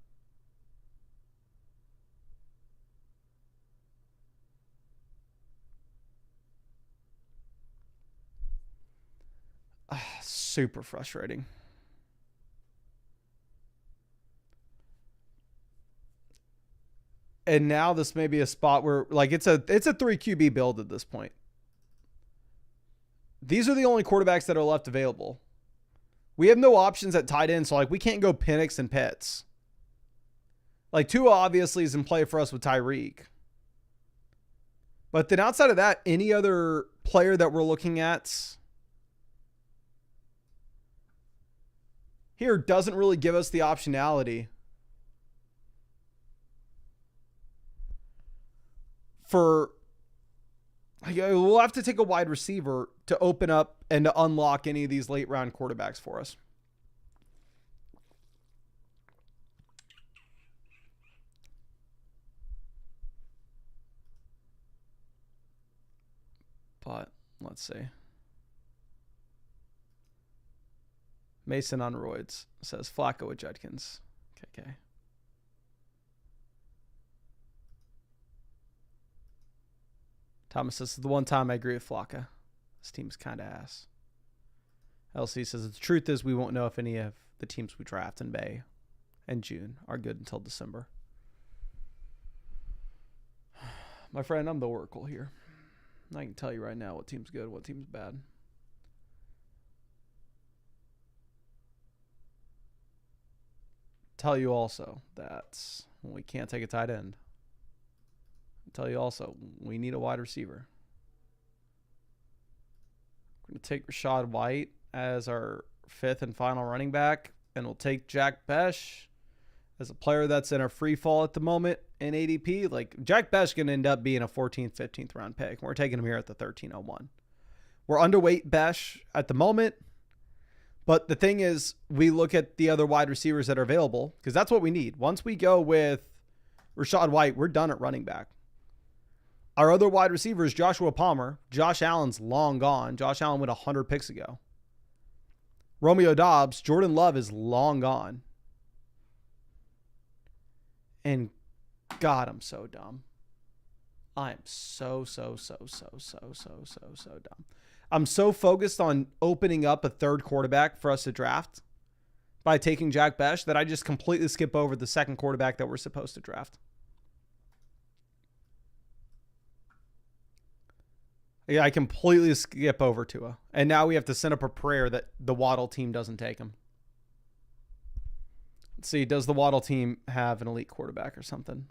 Super frustrating. And now this may be a spot where, like, it's a 3 QB build at this point. These are the only quarterbacks that are left available. We have no options at tight end, so, like, we can't go Penix and Pitts. Like, Tua obviously is in play for us with Tyreek. But then outside of that, any other player that we're looking at here doesn't really give us the optionality for, we'll have to take a wide receiver to open up and to unlock any of these late round quarterbacks for us. But let's see. Mason on roids says Flacco with Judkins. Okay. Thomas says, the one time I agree with Flacco. This team's kind of ass. LC says, the truth is we won't know if any of the teams we draft in May and June are good until December. My friend, I'm the oracle here. I can tell you right now what team's good, what team's bad. Tell you also that we can't take a tight end. Tell you also we need a wide receiver. We're going to take Rashad White as our 5th and final running back, and we'll take Jack Besh as a player that's in a free fall at the moment in ADP. Like, Jack Besh is going to end up being a 14th, 15th round pick. We're taking him here at the 1301. We're underweight Besh at the moment. But the thing is, we look at the other wide receivers that are available, because that's what we need. Once we go with Rashad White, we're done at running back. Our other wide receiver is Joshua Palmer. Josh Allen's long gone. Josh Allen went 100 picks ago. Romeo Doubs, Jordan Love is long gone. And God, I'm so dumb. I am so dumb. I'm so focused on opening up a third quarterback for us to draft by taking Jack Besh that I just completely skip over the second quarterback that we're supposed to draft. Yeah, I completely skip over Tua. And now we have to send up a prayer that the Waddle team doesn't take him. Let's see, does the Waddle team have an elite quarterback or something?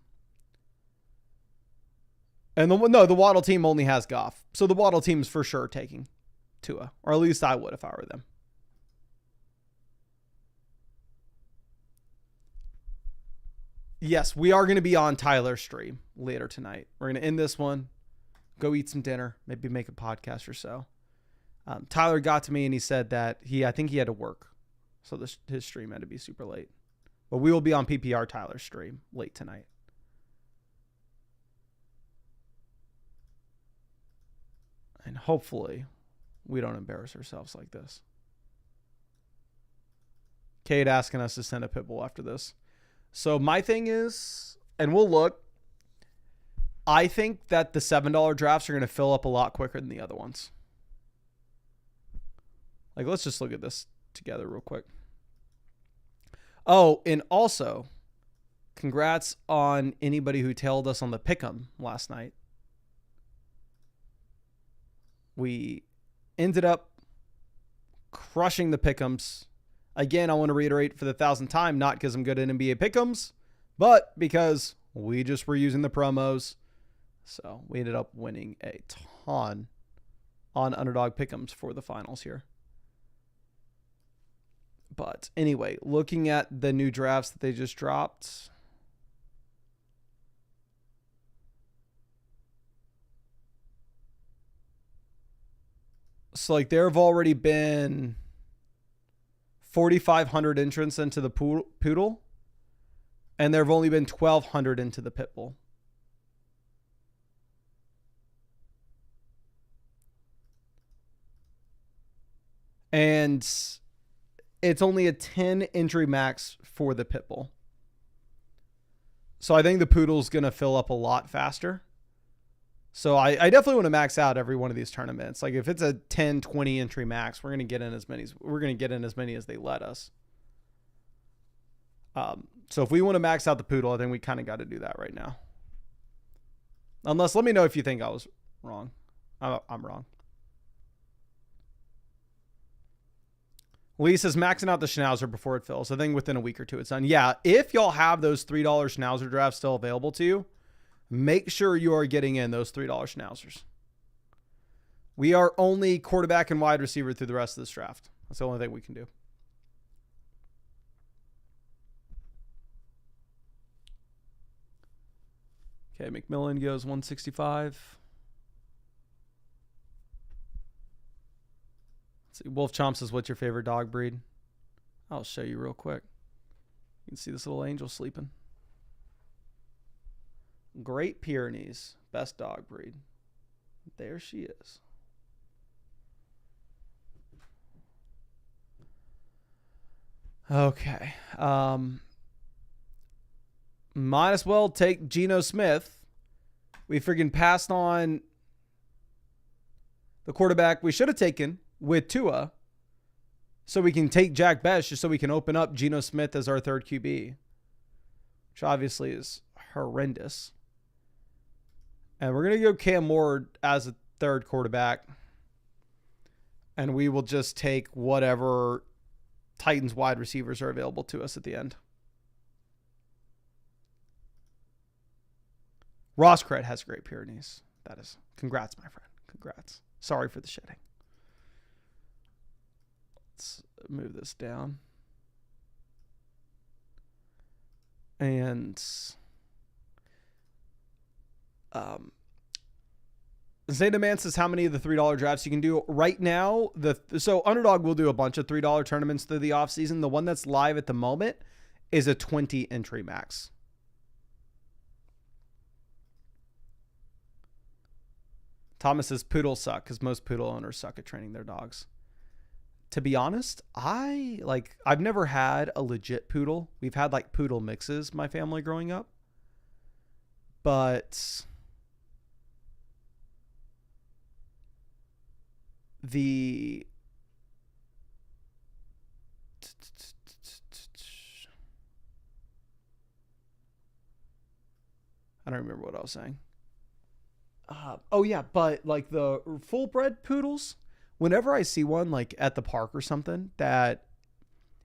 And the Waddle team only has Goff. So the Waddle team's for sure taking Tua. Or at least I would if I were them. Yes, we are going to be on Tyler's stream later tonight. We're going to end this one. Go eat some dinner. Maybe make a podcast or so. Tyler got to me and he said that I think he had to work. So his stream had to be super late. But we will be on PPR Tyler's stream late tonight. And hopefully we don't embarrass ourselves like this. Kate asking us to send a pitbull after this. So my thing is, and we'll look, I think that the $7 drafts are going to fill up a lot quicker than the other ones. Like, let's just look at this together real quick. Oh, and also, congrats on anybody who tailed us on the pick'em last night. We ended up crushing the pick'ems. Again, I want to reiterate for the 1,000th time, not because I'm good at NBA pick'ems, but because we just were using the promos. So we ended up winning a ton on Underdog pick'ems for the finals here. But anyway, looking at the new drafts that they just dropped. So like there have already been 4,500 entrants into the Poodle. And there have only been 1,200 into the Pitbull. And it's only a 10 entry max for the Pitbull. So I think the Poodle's going to fill up a lot faster. So I definitely want to max out every one of these tournaments. Like if it's a 10, 20 entry max, we're going to get in as many as they let us. So if we want to max out the Poodle, I think we kind of got to do that right now. Unless, let me know if you think I was wrong. I'm wrong. Lee says maxing out the Schnauzer before it fills. I think within a week or two it's done. Yeah, if y'all have those $3 Schnauzer drafts still available to you, make sure you are getting in those $3 Schnauzers. We are only quarterback and wide receiver through the rest of this draft. That's the only thing we can do. Okay, McMillan goes 165. Let's see. Wolf Chomp says, what's your favorite dog breed? I'll show you real quick. You can see this little angel sleeping. Great Pyrenees, best dog breed. There she is. Okay. Might as well take Geno Smith. We freaking passed on the quarterback we should have taken with Tua, so we can take Jack Best just so we can open up Geno Smith as our third QB, which obviously is horrendous. And we're going to go Cam Ward as a third quarterback, and we will just take whatever Titans wide receivers are available to us at the end. Ross Cred has great Pyrenees. That is, congrats, my friend. Congrats. Sorry for the shedding. Let's move this down. And Zeta Man says how many of the $3 drafts you can do right now. So Underdog will do a bunch of $3 tournaments through the offseason. The one that's live at the moment is a 20 entry max. Thomas says poodles suck because most poodle owners suck at training their dogs. To be honest, I've never had a legit poodle. We've had like poodle mixes, my family growing up. But I don't remember what I was saying. But like the full bred poodles, whenever I see one like at the park or something that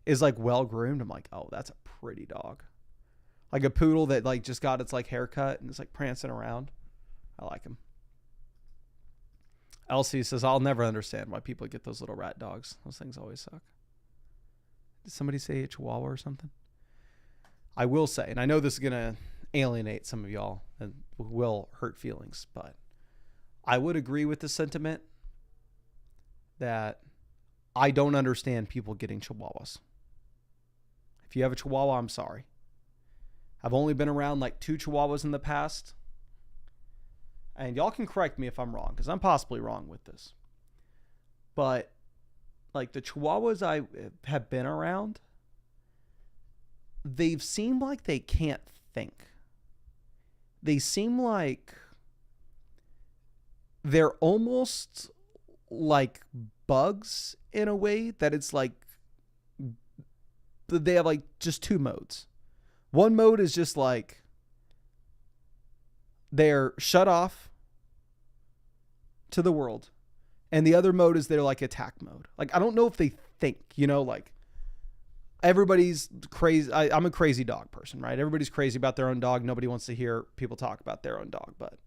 is like well groomed, I'm like, oh, that's a pretty dog. Like a poodle that like just got its like haircut and is like prancing around. I like him. Elsie says, I'll never understand why people get those little rat dogs. Those things always suck. Did somebody say a chihuahua or something? I will say, and I know this is going to alienate some of y'all and will hurt feelings, but I would agree with the sentiment that I don't understand people getting chihuahuas. If you have a chihuahua, I'm sorry. I've only been around like 2 chihuahuas in the past. And y'all can correct me if I'm wrong, because I'm possibly wrong with this. But like the chihuahuas I have been around, they've seemed like they can't think. They seem like they're almost like bugs in a way that it's like they have like just 2 modes. One mode is just like they're shut off to the world. And the other mode is they're like attack mode. Like, I don't know if they think, like everybody's crazy. I'm a crazy dog person, right? Everybody's crazy about their own dog. Nobody wants to hear people talk about their own dog. But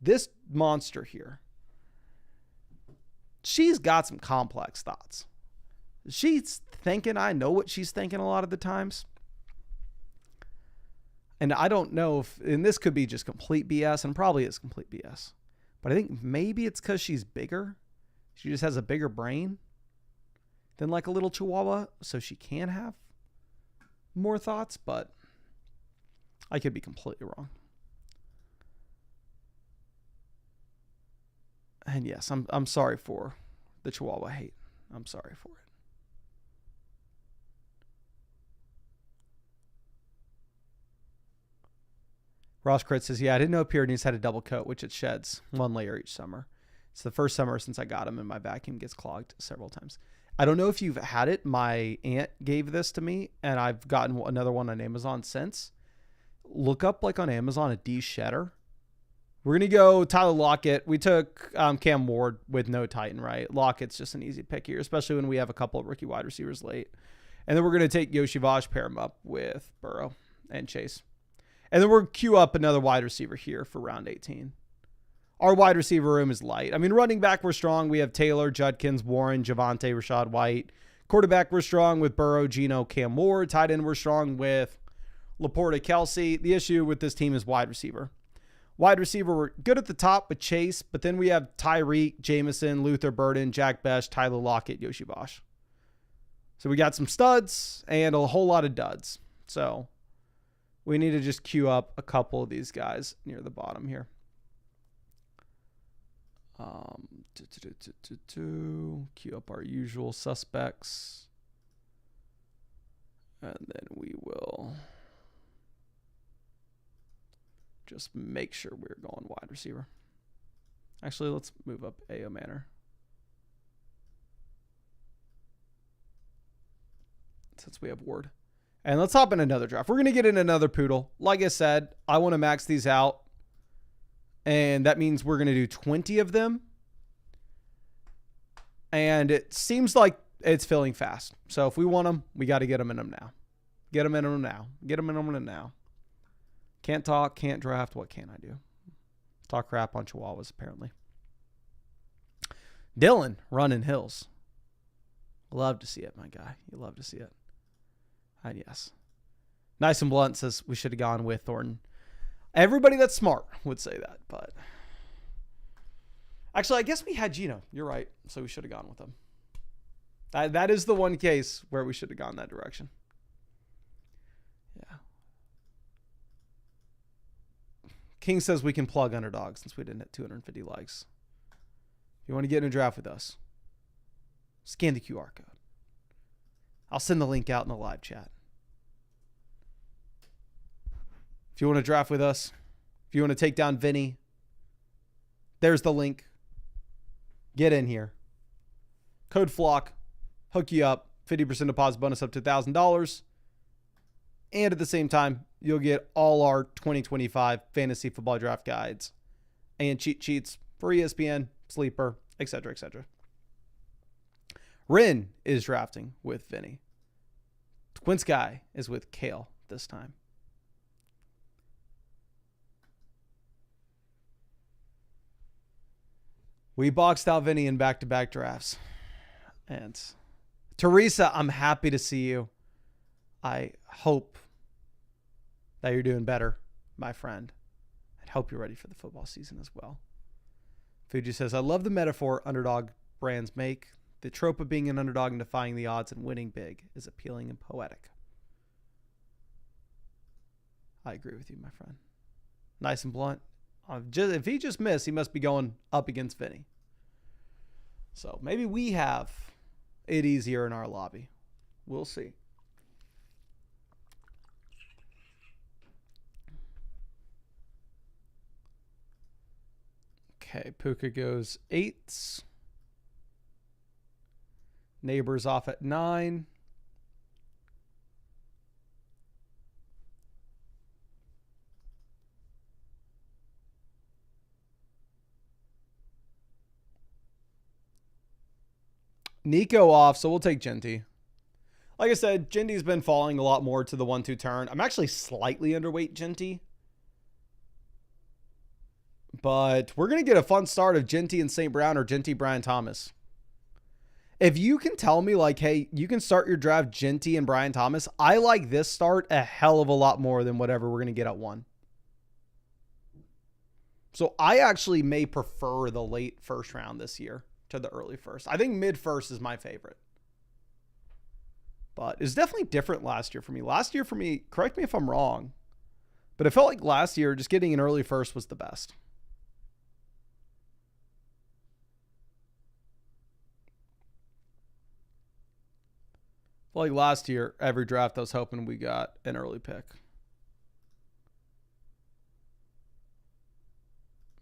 this monster here, she's got some complex thoughts. She's thinking, I know what she's thinking a lot of the times. And I don't know and this could be just complete BS, and probably is complete BS. But I think maybe it's because she's bigger. She just has a bigger brain than like a little chihuahua, so she can have more thoughts, but I could be completely wrong. And yes, I'm sorry for the chihuahua hate. I'm sorry for it. Ross Crit says, yeah, I didn't know Pyrenees had a double coat, which it sheds 1 layer each summer. It's the first summer since I got him, and my vacuum gets clogged several times. I don't know if you've had it. My aunt gave this to me, and I've gotten another one on Amazon since. Look up, like on Amazon, a de-shedder. We're going to go Tyler Lockett. We took Cam Ward with no Titan, right? Lockett's just an easy pick here, especially when we have a couple of rookie wide receivers late. And then we're going to take Yoshi Vosh, pair him up with Burrow and Chase. And then we're queue up another wide receiver here for round 18. Our wide receiver room is light. I mean, running back, we're strong. We have Taylor, Judkins, Warren, Javonte, Rashad White. Quarterback, we're strong with Burrow, Geno, Cam Ward. Tight end, we're strong with Laporta, Kelsey. The issue with this team is wide receiver. Wide receiver, we're good at the top with Chase, but then we have Tyreek, Jameson, Luther Burden, Jack Besh, Tyler Lockett, Yoshi Vosh. So we got some studs and a whole lot of duds. So we need to just queue up a couple of these guys near the bottom here. Queue up our usual suspects. And then we will just make sure we're going wide receiver. Actually, let's move up A.O. Manor. Since we have Ward. And let's hop in another draft. We're going to get in another poodle. Like I said, I want to max these out. And that means we're going to do 20 of them. And it seems like it's filling fast. So if we want them, we got to get them in them now. Get them in them now. Get them in them now. Can't talk, can't draft. What can I do? Talk crap on Chihuahuas, apparently. Dylan running hills. Love to see it, my guy. You love to see it. And yes. Nice and Blunt says we should have gone with Thornton. Everybody that's smart would say that, but actually, I guess we had Geno. You're right. So we should have gone with him. That is the one case where we should have gone that direction. Yeah. King says we can plug Underdog since we didn't hit 250 likes. If you want to get in a draft with us, scan the QR code. I'll send the link out in the live chat. If you want to draft with us, if you want to take down Vinny, there's the link. Get in here. Code FLOCK. Hook you up. 50% deposit bonus up to $1,000. And at the same time, you'll get all our 2025 fantasy football draft guides and cheat sheets for ESPN, Sleeper, etc., etc. Rin is drafting with Vinny. Twin Sky is with Kale this time. We boxed out Vinny in back-to-back drafts. And Teresa, I'm happy to see you. I hope that you're doing better, my friend. I hope you're ready for the football season as well. Fuji says, I love the metaphor underdog brands make. The trope of being an underdog and defying the odds and winning big is appealing and poetic. I agree with you, my friend. Nice and Blunt. If he just missed, he must be going up against Vinny. So maybe we have it easier in our lobby. We'll see. Okay, Puka goes 8. Neighbors off at 9. Nico off, so we'll take Genty. Like I said, Genty's been falling a lot more to the 1-2 turn. I'm actually slightly underweight Genty. But we're going to get a fun start of Genty and St. Brown or Genty, Brian Thomas. If you can tell me, like, hey, you can start your draft Genty and Brian Thomas, I like this start a hell of a lot more than whatever we're going to get at 1. So I actually may prefer the late first round this year to the early first. I think mid first is my favorite. But it's definitely different last year for me. Last year for me, correct me if I'm wrong, but it felt like last year just getting an early first was the best. Like last year, every draft I was hoping we got an early pick.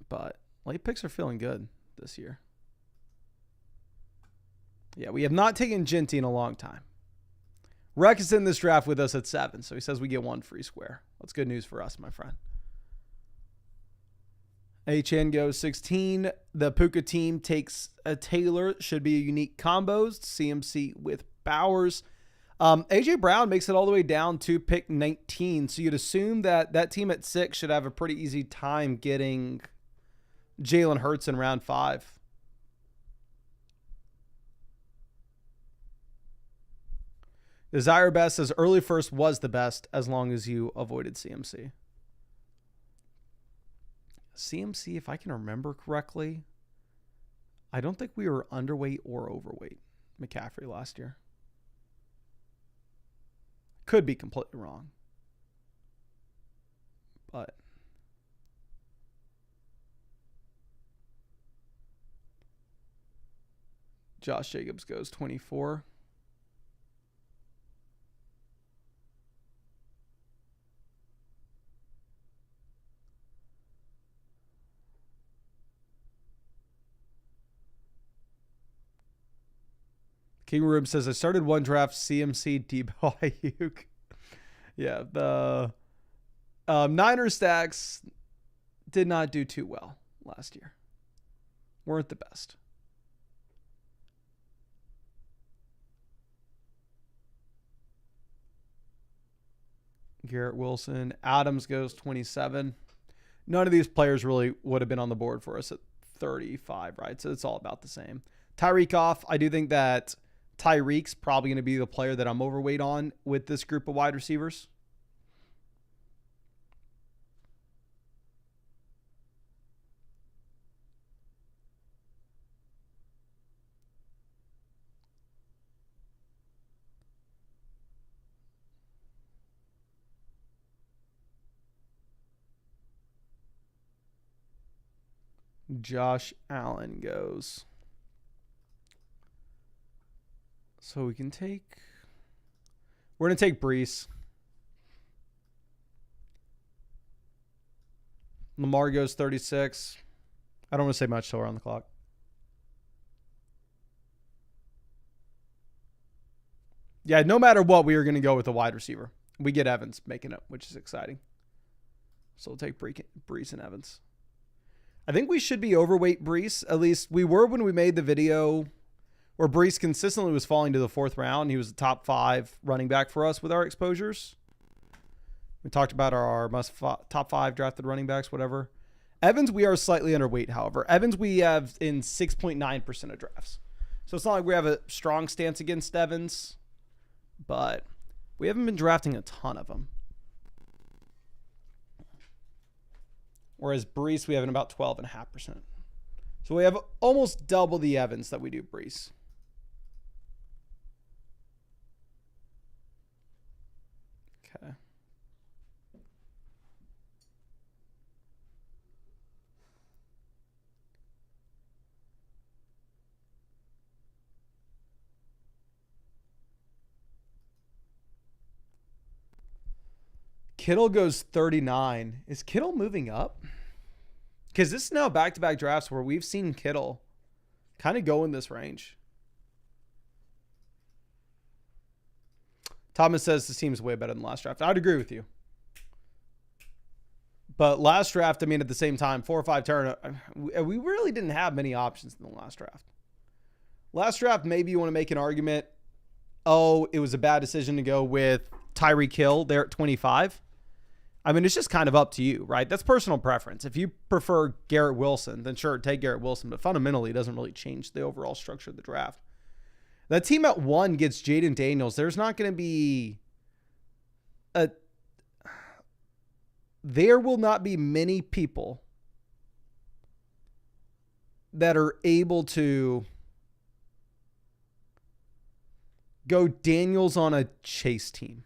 But late picks are feeling good this year. Yeah, we have not taken Genty in a long time. Rec is in this draft with us at 7, so he says we get 1 free square. That's good news for us, my friend. HN goes 16. The Puka team takes a Taylor. Should be a unique combos. CMC with Bowers. AJ Brown makes it all the way down to pick 19. So you'd assume that that team at 6 should have a pretty easy time getting Jalen Hurts in round 5. Desire Best says early first was the best as long as you avoided CMC. CMC, if I can remember correctly, I don't think we were underweight or overweight McCaffrey last year. Could be completely wrong. But Josh Jacobs goes 24. King Rube says, I started one draft CMC Debo Ayuk. Yeah, the Niners stacks did not do too well last year. Weren't the best. Garrett Wilson. Adams goes 27. None of these players really would have been on the board for us at 35, right? So it's all about the same. Tyreek off. I do think that Tyreek's probably going to be the player that I'm overweight on with this group of wide receivers. Josh Allen goes. So we can take... We're going to take Brees. Lamar goes 36. I don't want to say much till we're on the clock. Yeah, no matter what, we are going to go with a wide receiver. We get Evans making it, which is exciting. So we'll take Brees and Evans. I think we should be overweight Brees. At least we were when we made the video where Brees consistently was falling to the 4th round. He was the top 5 running back for us with our exposures. We talked about our top 5 drafted running backs, whatever. Evans, we are slightly underweight, however. Evans, we have in 6.9% of drafts. So it's not like we have a strong stance against Evans, but we haven't been drafting a ton of them. Whereas Brees, we have in about 12.5%. So we have almost double the Evans that we do Brees. Okay. Kittle goes 39. Is Kittle moving up? Because this is now back-to-back drafts where we've seen Kittle kind of go in this range. Thomas says this team's way better than last draft. I'd agree with you. But last draft, I mean, at the same time, 4 or 5 turn, we really didn't have many options in the last draft. Last draft, maybe you want to make an argument, oh, it was a bad decision to go with Tyreek Hill there at 25. I mean, it's just kind of up to you, right? That's personal preference. If you prefer Garrett Wilson, then sure, take Garrett Wilson. But fundamentally, it doesn't really change the overall structure of the draft. That team at 1 gets Jaden Daniels. There's not going to be there will not be many people that are able to go Daniels on a Chase team.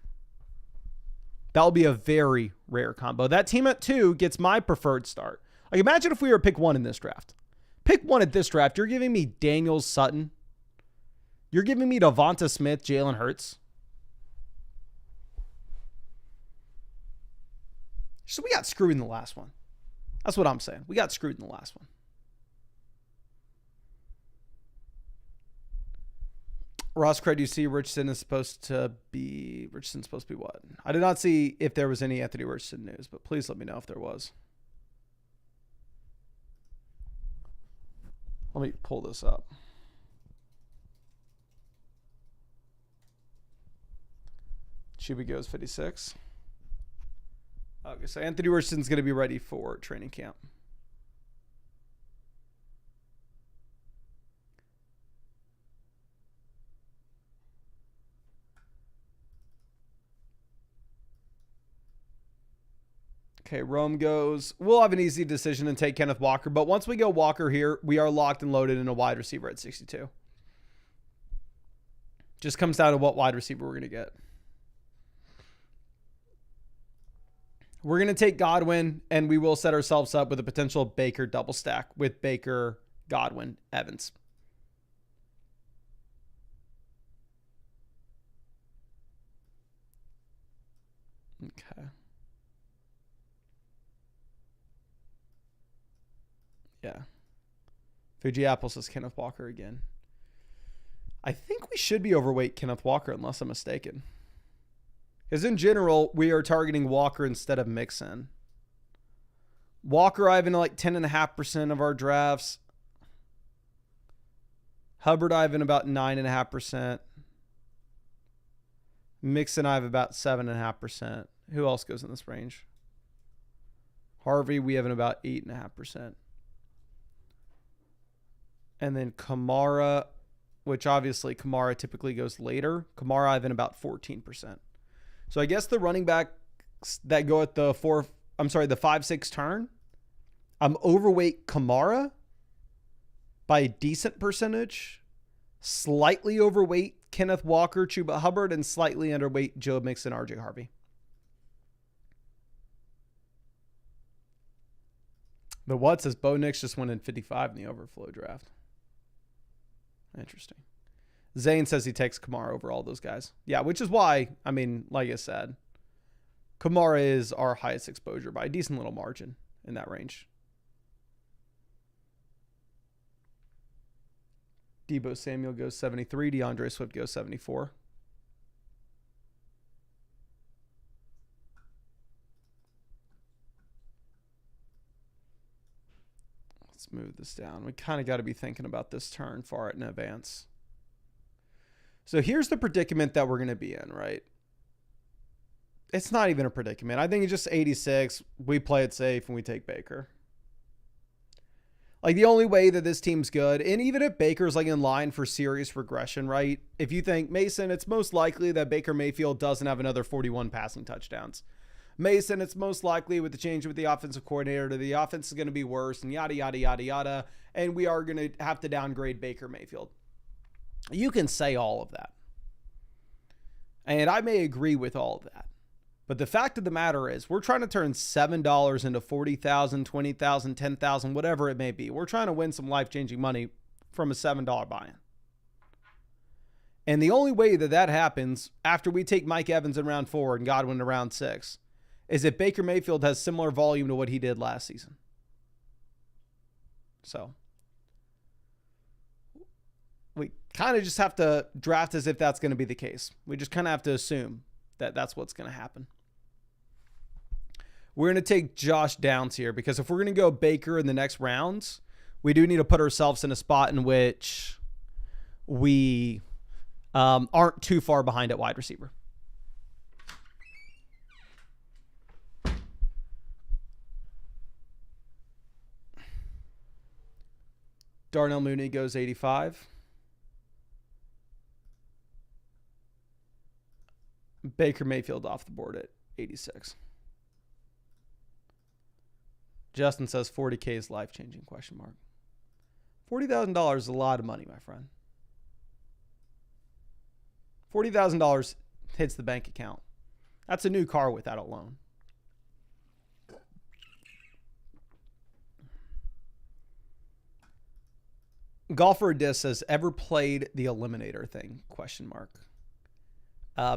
That'll be a very rare combo. That team at 2 gets my preferred start. Like, imagine if we were pick 1 in this draft. Pick 1 at this draft. You're giving me Daniels, Sutton. You're giving me Devonta Smith, Jalen Hurts. So we got screwed in the last one. That's what I'm saying. We got screwed in the last one. Ross Craig, you see Richardson supposed to be what? I did not see if there was any Anthony Richardson news, but please let me know if there was. Let me pull this up. Chuba goes 56. Okay, so Anthony Richardson's going to be ready for training camp. Okay, Rome goes. We'll have an easy decision and take Kenneth Walker. But once we go Walker here, we are locked and loaded in a wide receiver at 62. Just comes down to what wide receiver we're going to get. We're going to take Godwin, and we will set ourselves up with a potential Baker double stack with Baker, Godwin, Evans. Okay. Yeah. Fuji Apple says Kenneth Walker again. I think we should be overweight Kenneth Walker unless I'm mistaken. Because in general, we are targeting Walker instead of Mixon. Walker, I have in like 10.5% of our drafts. Hubbard, I have in about 9.5%. Mixon, I have about 7.5%. Who else goes in this range? Harvey, we have in about 8.5%. And then Kamara, which obviously Kamara typically goes later. Kamara, I have in about 14%. So I guess the running backs that go at the 5-6 turn, I'm overweight Kamara by a decent percentage, slightly overweight Kenneth Walker, Chuba Hubbard, and slightly underweight Joe Mixon, RJ Harvey. But what says Bo Nix just went in 55 in the overflow draft. Interesting. Zane says he takes Kamara over all those guys. Yeah, which is why, I mean, like I said, Kamara is our highest exposure by a decent little margin in that range. Debo Samuel goes 73. DeAndre Swift goes 74. Let's move this down. We kind of got to be thinking about this turn far in advance. So here's the predicament that we're going to be in, right? It's not even a predicament. I think it's just 86. We play it safe and we take Baker. Like the only way that this team's good, and even if Baker's like in line for serious regression, right? If you think Mason, it's most likely that Baker Mayfield doesn't have another 41 passing touchdowns. Mason, it's most likely with the change with the offensive coordinator, the offense is going to be worse and yada, yada, yada, yada. And we are going to have to downgrade Baker Mayfield. You can say all of that. And I may agree with all of that. But the fact of the matter is we're trying to turn $7 into $40,000, $20,000, $10,000, whatever it may be. We're trying to win some life-changing money from a $7 buy-in. And the only way that that happens after we take Mike Evans in round 4 and Godwin in round 6 is if Baker Mayfield has similar volume to what he did last season. So we kind of just have to draft as if that's going to be the case. We just kind of have to assume that that's what's going to happen. We're going to take Josh Downs here because if we're going to go Baker in the next rounds, we do need to put ourselves in a spot in which we aren't too far behind at wide receiver. Darnell Mooney goes 85. Baker Mayfield off the board at 86. Justin says 40K is life-changing, question mark. $40,000 is a lot of money, my friend. $40,000 hits the bank account. That's a new car with that alone. Golfer Dis says, ever played the Eliminator thing, question mark.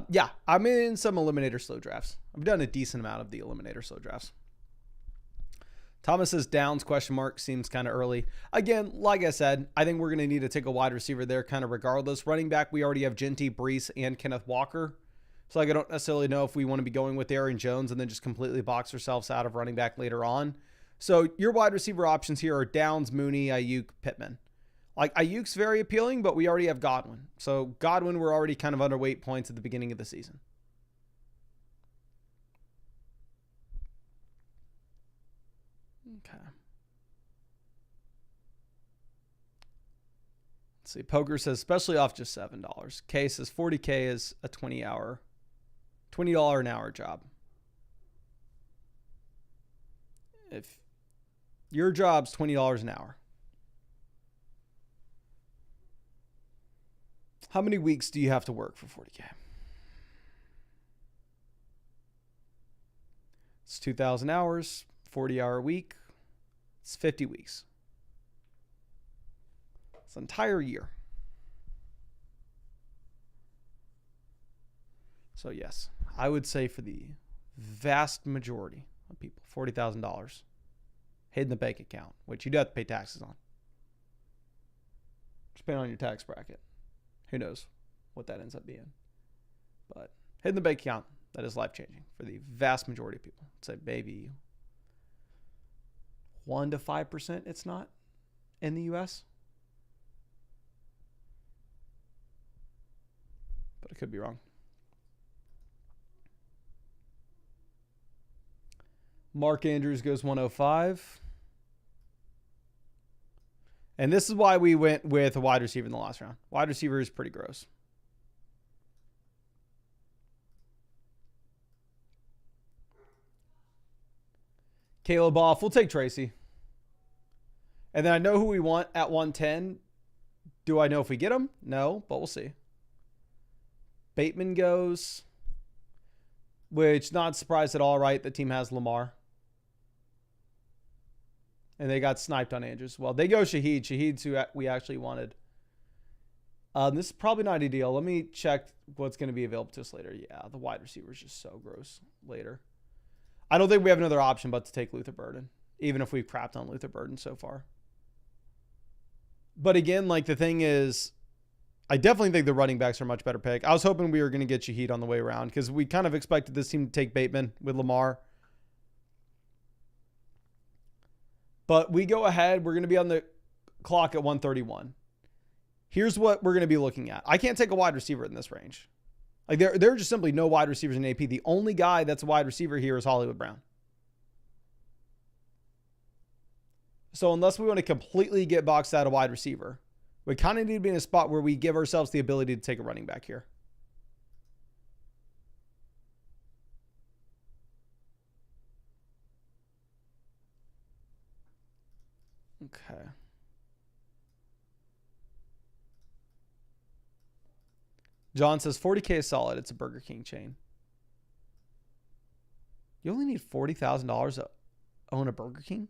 Yeah, I'm in some Eliminator slow drafts. I've done a decent amount of the Eliminator slow drafts. Thomas says Downs, question mark, seems kind of early. Again, like I said, I think we're going to need to take a wide receiver there kind of regardless. Running back, we already have Genty, Brees, and Kenneth Walker. So like, I don't necessarily know if we want to be going with Aaron Jones and then just completely box ourselves out of running back later on. So your wide receiver options here are Downs, Mooney, Ayuk, Pittman. Like, Ayuk's very appealing, but we already have Godwin. So Godwin, we're already kind of underweight points at the beginning of the season. Okay. Let's see. Poker says, especially off just $7. K says 40K is a $20 an hour job. If your job's $20 an hour, how many weeks do you have to work for 40K? It's 2,000 hours, 40-hour week. It's 50 weeks. It's an entire year. So yes, I would say for the vast majority of people, $40,000 hidden in the bank account, which you do have to pay taxes on. Depending on your tax bracket. Who knows what that ends up being. But hidden in the bank account, that is life-changing for the vast majority of people. I'd say maybe 1 to 5% it's not in the U.S. But I could be wrong. Mark Andrews goes 105. And this is why we went with a wide receiver in the last round. Wide receiver is pretty gross. Caleb off. We'll take Tracy. And then I know who we want at 110. Do I know if we get him? No, but we'll see. Bateman goes, which not surprised at all, right? The team has Lamar. And they got sniped on Andrews. Well, they go Shaheed. Shaheed's who we actually wanted. This is probably not ideal. Let me check what's going to be available to us later. Yeah, the wide receiver is just so gross later. I don't think we have another option but to take Luther Burden, even if we've crapped on Luther Burden so far. But again, like the thing is, I definitely think the running backs are a much better pick. I was hoping we were going to get Shaheed on the way around because we kind of expected this team to take Bateman with Lamar. But we go ahead. We're going to be on the clock at 131. Here's what we're going to be looking at. I can't take a wide receiver in this range. Like there are just simply no wide receivers in AP. The only guy that's a wide receiver here is Hollywood Brown. So unless we want to completely get boxed out a wide receiver, we kind of need to be in a spot where we give ourselves the ability to take a running back here. Okay. John says 40K is solid. It's a Burger King chain. You only need $40,000 to own a Burger King?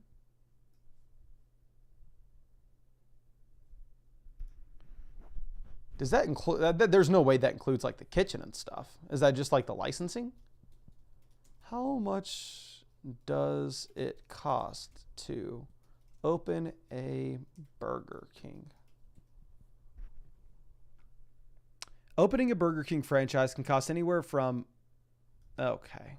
Does that include... There's no way that includes like the kitchen and stuff. Is that just like the licensing? How much does it cost to open a Burger King? Opening a Burger King franchise can cost anywhere from... Okay.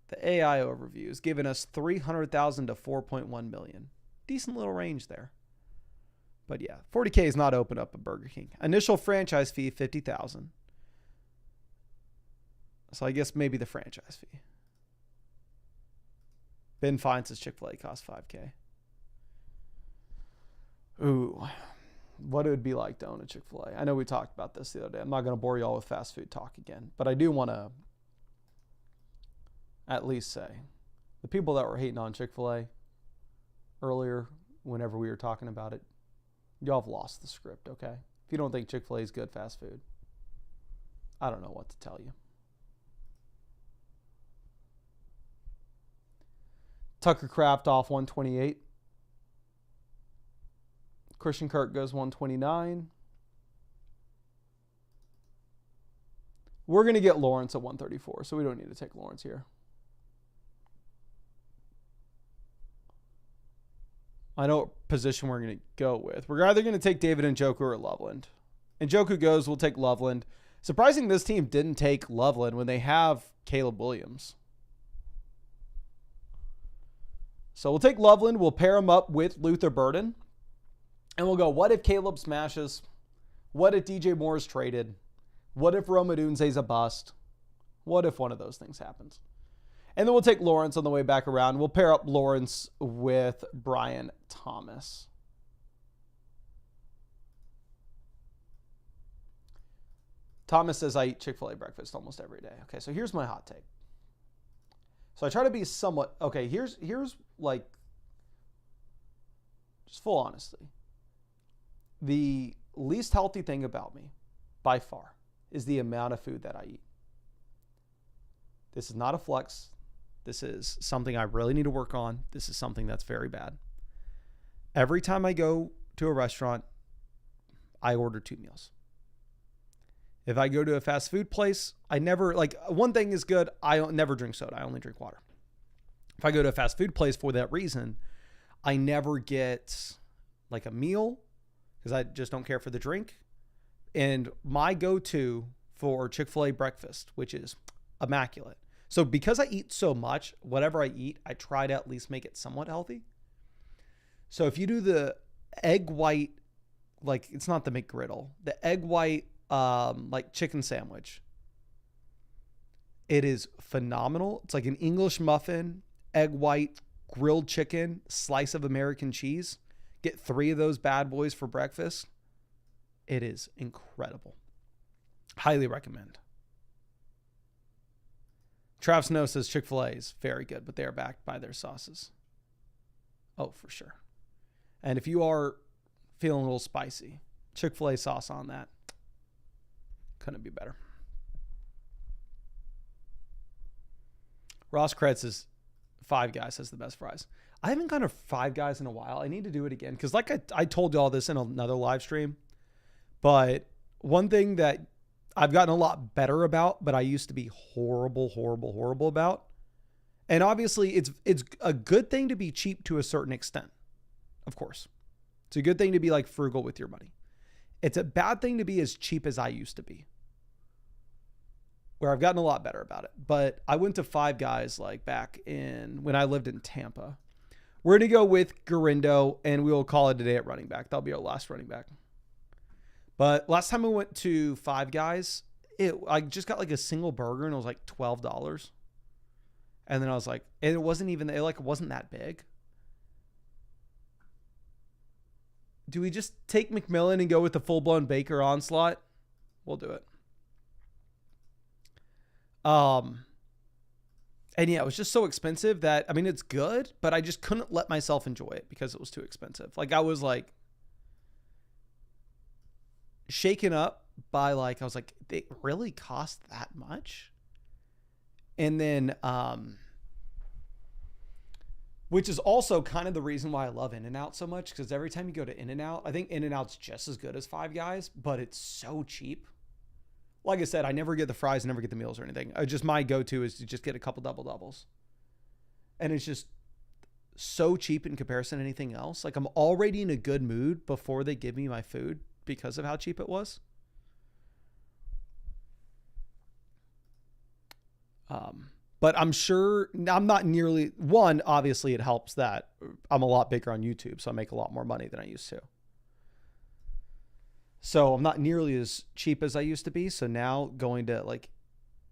The AI overview is giving us $300,000 to $4.1 million. Decent little range there. But yeah, 40K is not open up a Burger King. Initial franchise fee, $50,000. So I guess maybe the franchise fee. Ben Fine says Chick-fil-A costs $5K. Ooh. What it would be like to own a Chick-fil-A. I know we talked about this the other day. I'm not going to bore you all with fast food talk again. But I do want to at least say the people that were hating on Chick-fil-A earlier whenever we were talking about it, y'all have lost the script, okay? If you don't think Chick-fil-A is good fast food, I don't know what to tell you. Tucker Kraft off 128. Christian Kirk goes 129. We're going to get Lawrence at 134, so we don't need to take Lawrence here. I know what position we're going to go with. We're either going to take David Njoku or Loveland. Njoku goes, we'll take Loveland. Surprising this team didn't take Loveland when they have Caleb Williams. So we'll take Loveland. We'll pair him up with Luther Burden. And we'll go, what if Caleb smashes? What if DJ Moore is traded? What if Rome Odunze's a bust? What if one of those things happens? And then we'll take Lawrence on the way back around. We'll pair up Lawrence with Brian Thomas. Thomas says, I eat Chick-fil-A breakfast almost every day. Okay, so here's my hot take. So I try to be somewhat, okay, here's like, just full honesty. The least healthy thing about me, by far, is the amount of food that I eat. This is not a flex. This is something I really need to work on. This is something that's very bad. Every time I go to a restaurant, I order 2 meals. If I go to a fast food place, I never, like, one thing is good. I don't never drink soda. I only drink water. If I go to a fast food place for that reason, I never get like a meal because I just don't care for the drink. And my go-to for Chick-fil-A breakfast, which is immaculate. So because I eat so much, whatever I eat, I try to at least make it somewhat healthy. So if you do the egg white, like it's not the McGriddle, the egg white, like chicken sandwich, it is phenomenal. It's like an English muffin, egg white, grilled chicken, slice of American cheese. Get 3 of those bad boys for breakfast. It is incredible. Highly recommend. Trav Snow says Chick-fil-A is very good, but they are backed by their sauces. Oh, for sure. And if you are feeling a little spicy, Chick-fil-A sauce on that. Couldn't be better. Ross Kretz is Five Guys has the best fries. I haven't gone to Five Guys in a while. I need to do it again. Because like I told you all this in another live stream. But one thing that I've gotten a lot better about, but I used to be horrible about. And obviously it's a good thing to be cheap to a certain extent. Of course. It's a good thing to be like frugal with your money. It's a bad thing to be as cheap as I used to be. Where I've gotten a lot better about it. But I went to Five Guys like back in when I lived in Tampa. We're going to go with Garindo, and we will call it a day at running back. That'll be our last running back. But last time I went to Five Guys, I just got like a single burger, and it was like $12. And then I was like, and it wasn't even, it like wasn't that big. Do we just take McMillan and go with the full-blown Baker onslaught? We'll do it. And yeah, it was just so expensive that, I mean, it's good, but I just couldn't let myself enjoy it because it was too expensive. Like I was like shaken up by like, I was like, they really cost that much? And then, which is also kind of the reason why I love In-N-Out so much. Because every time you go to In-N-Out, I think In-N-Out's just as good as Five Guys, but it's so cheap. Like I said, I never get the fries, never get the meals or anything. Just my go-to is to just get a couple double-doubles. And it's just so cheap in comparison to anything else. Like I'm already in a good mood before they give me my food because of how cheap it was. But I'm sure I'm not nearly one. Obviously it helps that I'm a lot bigger on YouTube. So I make a lot more money than I used to. So I'm not nearly as cheap as I used to be. So now going to like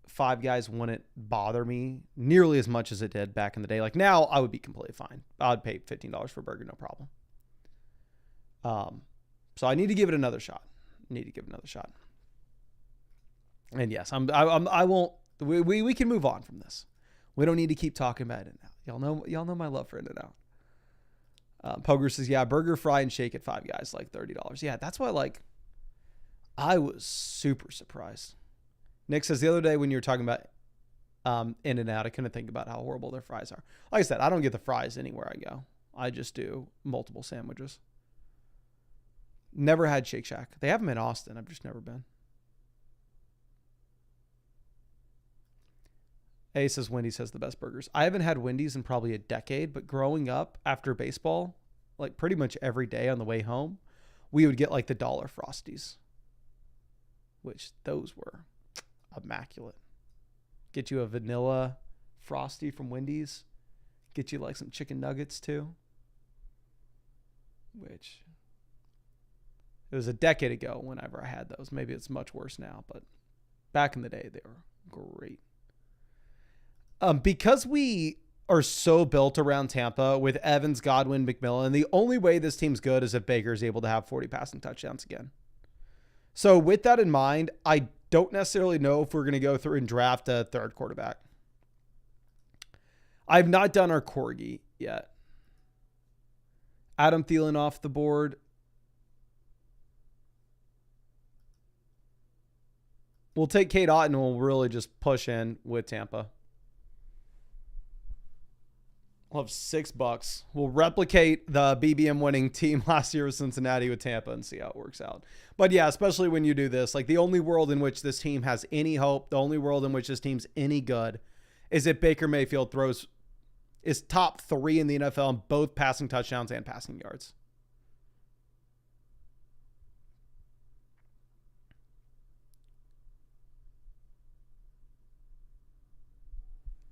Five Guys wouldn't bother me nearly as much as it did back in the day. Like now I would be completely fine. I'd pay $15 for a burger. No problem. So I need to give it another shot. And yes, I won't, we can move on from this. We don't need to keep talking about it now. Y'all know my love for In-N-Out. Poger says, yeah, burger, fry, and shake at Five Guys, like $30. Yeah, that's why, like, I was super surprised. Nick says, the other day when you were talking about In-N-Out, I couldn't think about how horrible their fries are. Like I said, I don't get the fries anywhere I go. I just do multiple sandwiches. Never had Shake Shack. They have them in Austin. I've just never been. A says Wendy's has the best burgers. I haven't had Wendy's in probably a decade, but growing up after baseball, like pretty much every day on the way home, we would get like the $1 Frosties, which those were immaculate. Get you a vanilla Frosty from Wendy's. Get you like some chicken nuggets too, which It was a decade ago whenever I had those. Maybe it's much worse now, but back in the day, they were great. Because we are so built around Tampa with Evans, Godwin, McMillan, the only way this team's good is if Baker is able to have 40 passing touchdowns again. So with that in mind, I don't necessarily know if we're going to go through and draft a third quarterback. I've not done our corgi yet. Adam Thielen off the board. We'll take Kate Otten and we'll really just push in with Tampa. We'll have $6. We'll replicate the BBM winning team last year with Cincinnati with Tampa and see how it works out. But yeah, especially when you do this, like the only world in which this team has any hope, the only world in which this team's any good is if Baker Mayfield is top 3 in the NFL in both passing touchdowns and passing yards.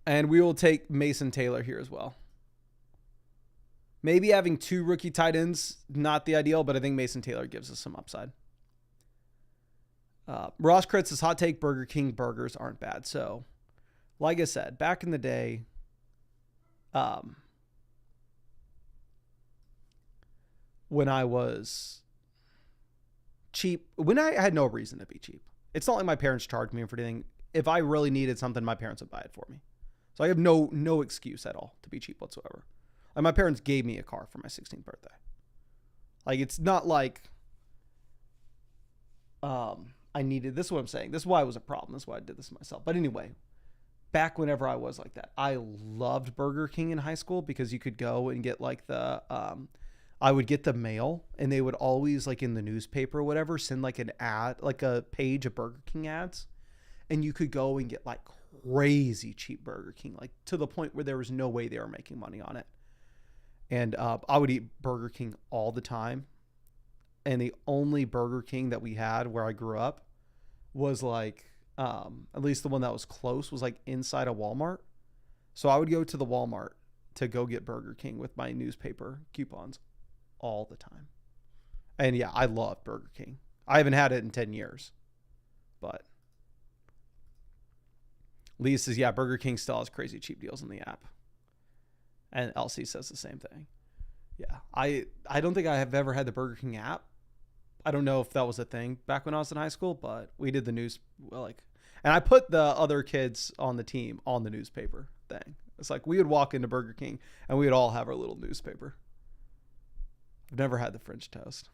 And we will take Mason Taylor here as well. Maybe having 2 rookie tight ends, not the ideal, but I think Mason Taylor gives us some upside. Ross Kritz says, hot take, Burger King burgers aren't bad. So, like I said, back in the day, when I was cheap, when I had no reason to be cheap. It's not like my parents charged me for anything. If I really needed something, my parents would buy it for me. So I have no excuse at all to be cheap whatsoever. Like my parents gave me a car for my 16th birthday. Like it's not like I needed, this is what I'm saying. This is why it was a problem. This is why I did this myself. But anyway, back whenever I was like that, I loved Burger King in high school because you could go and get like I would get the mail and they would always like in the newspaper or whatever, send like an ad, like a page of Burger King ads. And you could go and get like crazy cheap Burger King, like to the point where there was no way they were making money on it. And I would eat Burger King all the time. And the only Burger King that we had where I grew up was like, at least the one that was close was like inside a Walmart. So I would go to the Walmart to go get Burger King with my newspaper coupons all the time. And yeah, I love Burger King. I haven't had it in 10 years, but Lee says, yeah, Burger King still has crazy cheap deals in the app. And Elsie says the same thing. Yeah, I don't think I have ever had the Burger King app. I don't know if that was a thing back when I was in high school, but we did the news, and I put the other kids on the team on the newspaper thing. It's like we would walk into Burger King and we would all have our little newspaper. I've never had the French toast.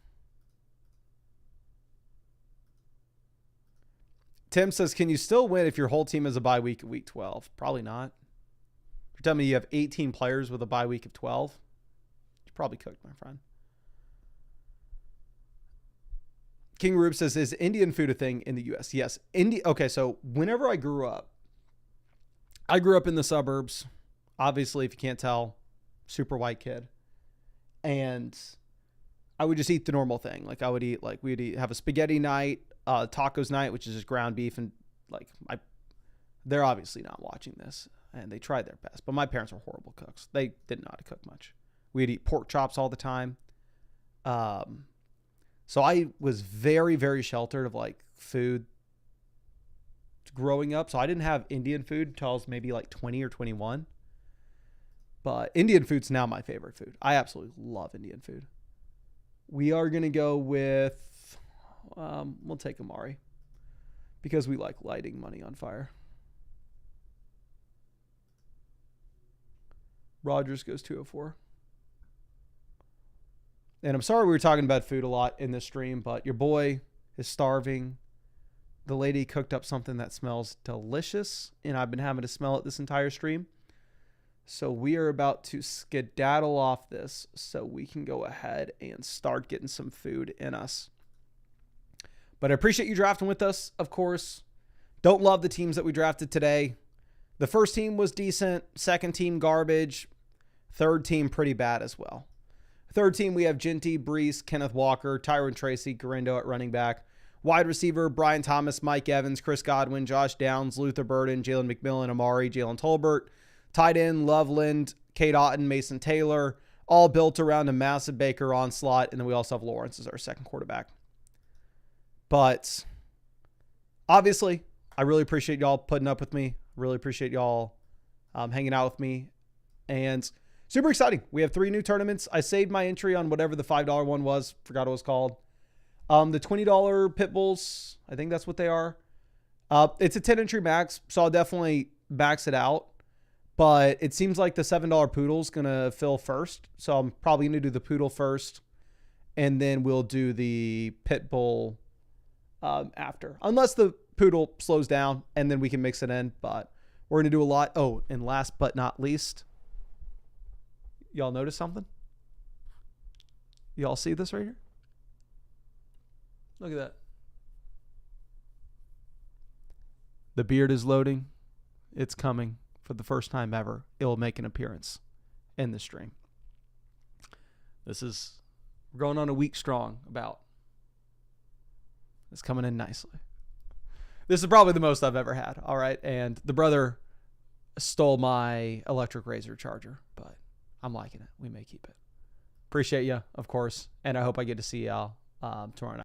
Tim says, can you still win if your whole team is a bye week at week 12? Probably not. You're telling me you have 18 players with a bye week of 12? You're probably cooked, my friend. King Rube says, is Indian food a thing in the U.S.? Yes. Okay, so whenever I grew up in the suburbs. Obviously, if you can't tell, super white kid. And I would just eat the normal thing. Like I would eat, like we'd have a spaghetti night, tacos night, which is just ground beef. And like they're obviously not watching this and they tried their best, but my parents were horrible cooks. They didn't know how to cook much. We'd eat pork chops all the time. So I was very, very sheltered of like food growing up. So I didn't have Indian food until I was maybe like 20 or 21. But Indian food's now my favorite food. I absolutely love Indian food. We are going to go with, we'll take Amari because we like lighting money on fire. Rogers goes 204. And I'm sorry we were talking about food a lot in this stream, but your boy is starving. The lady cooked up something that smells delicious, and I've been having to smell it this entire stream. So we are about to skedaddle off this so we can go ahead and start getting some food in us. But I appreciate you drafting with us, of course. Don't love the teams that we drafted today. The first team was decent. Second team, garbage. Third team, pretty bad as well. Third team, we have Ginty, Brees, Kenneth Walker, Tyron Tracy, Garindo at running back. Wide receiver, Brian Thomas, Mike Evans, Chris Godwin, Josh Downs, Luther Burden, Jalen McMillan, Amari, Jalen Tolbert. Tight end, Loveland, Kate Otten, Mason Taylor, all built around a massive Baker onslaught. And then we also have Lawrence as our second quarterback. But obviously, I really appreciate y'all putting up with me. Really appreciate y'all hanging out with me. And super exciting. We have 3 new tournaments. I saved my entry on whatever the $5 one was. Forgot what it was called. The $20 pit bulls, I think that's what they are. It's a 10 entry max, so I'll definitely max it out. But it seems like the $7 poodle's going to fill first. So I'm probably going to do the poodle first. And then we'll do the pit bull after. Unless the poodle slows down and then we can mix it in. But we're going to do a lot. Oh, and last but not least, y'all notice something? Y'all see this right here? Look at that. The beard is loading. It's coming for the first time ever. It will make an appearance in the stream. We're going on a week strong about. It's coming in nicely. This is probably the most I've ever had. All right. And the brother stole my electric razor charger, but I'm liking it. We may keep it. Appreciate you, of course. And I hope I get to see y'all tomorrow night.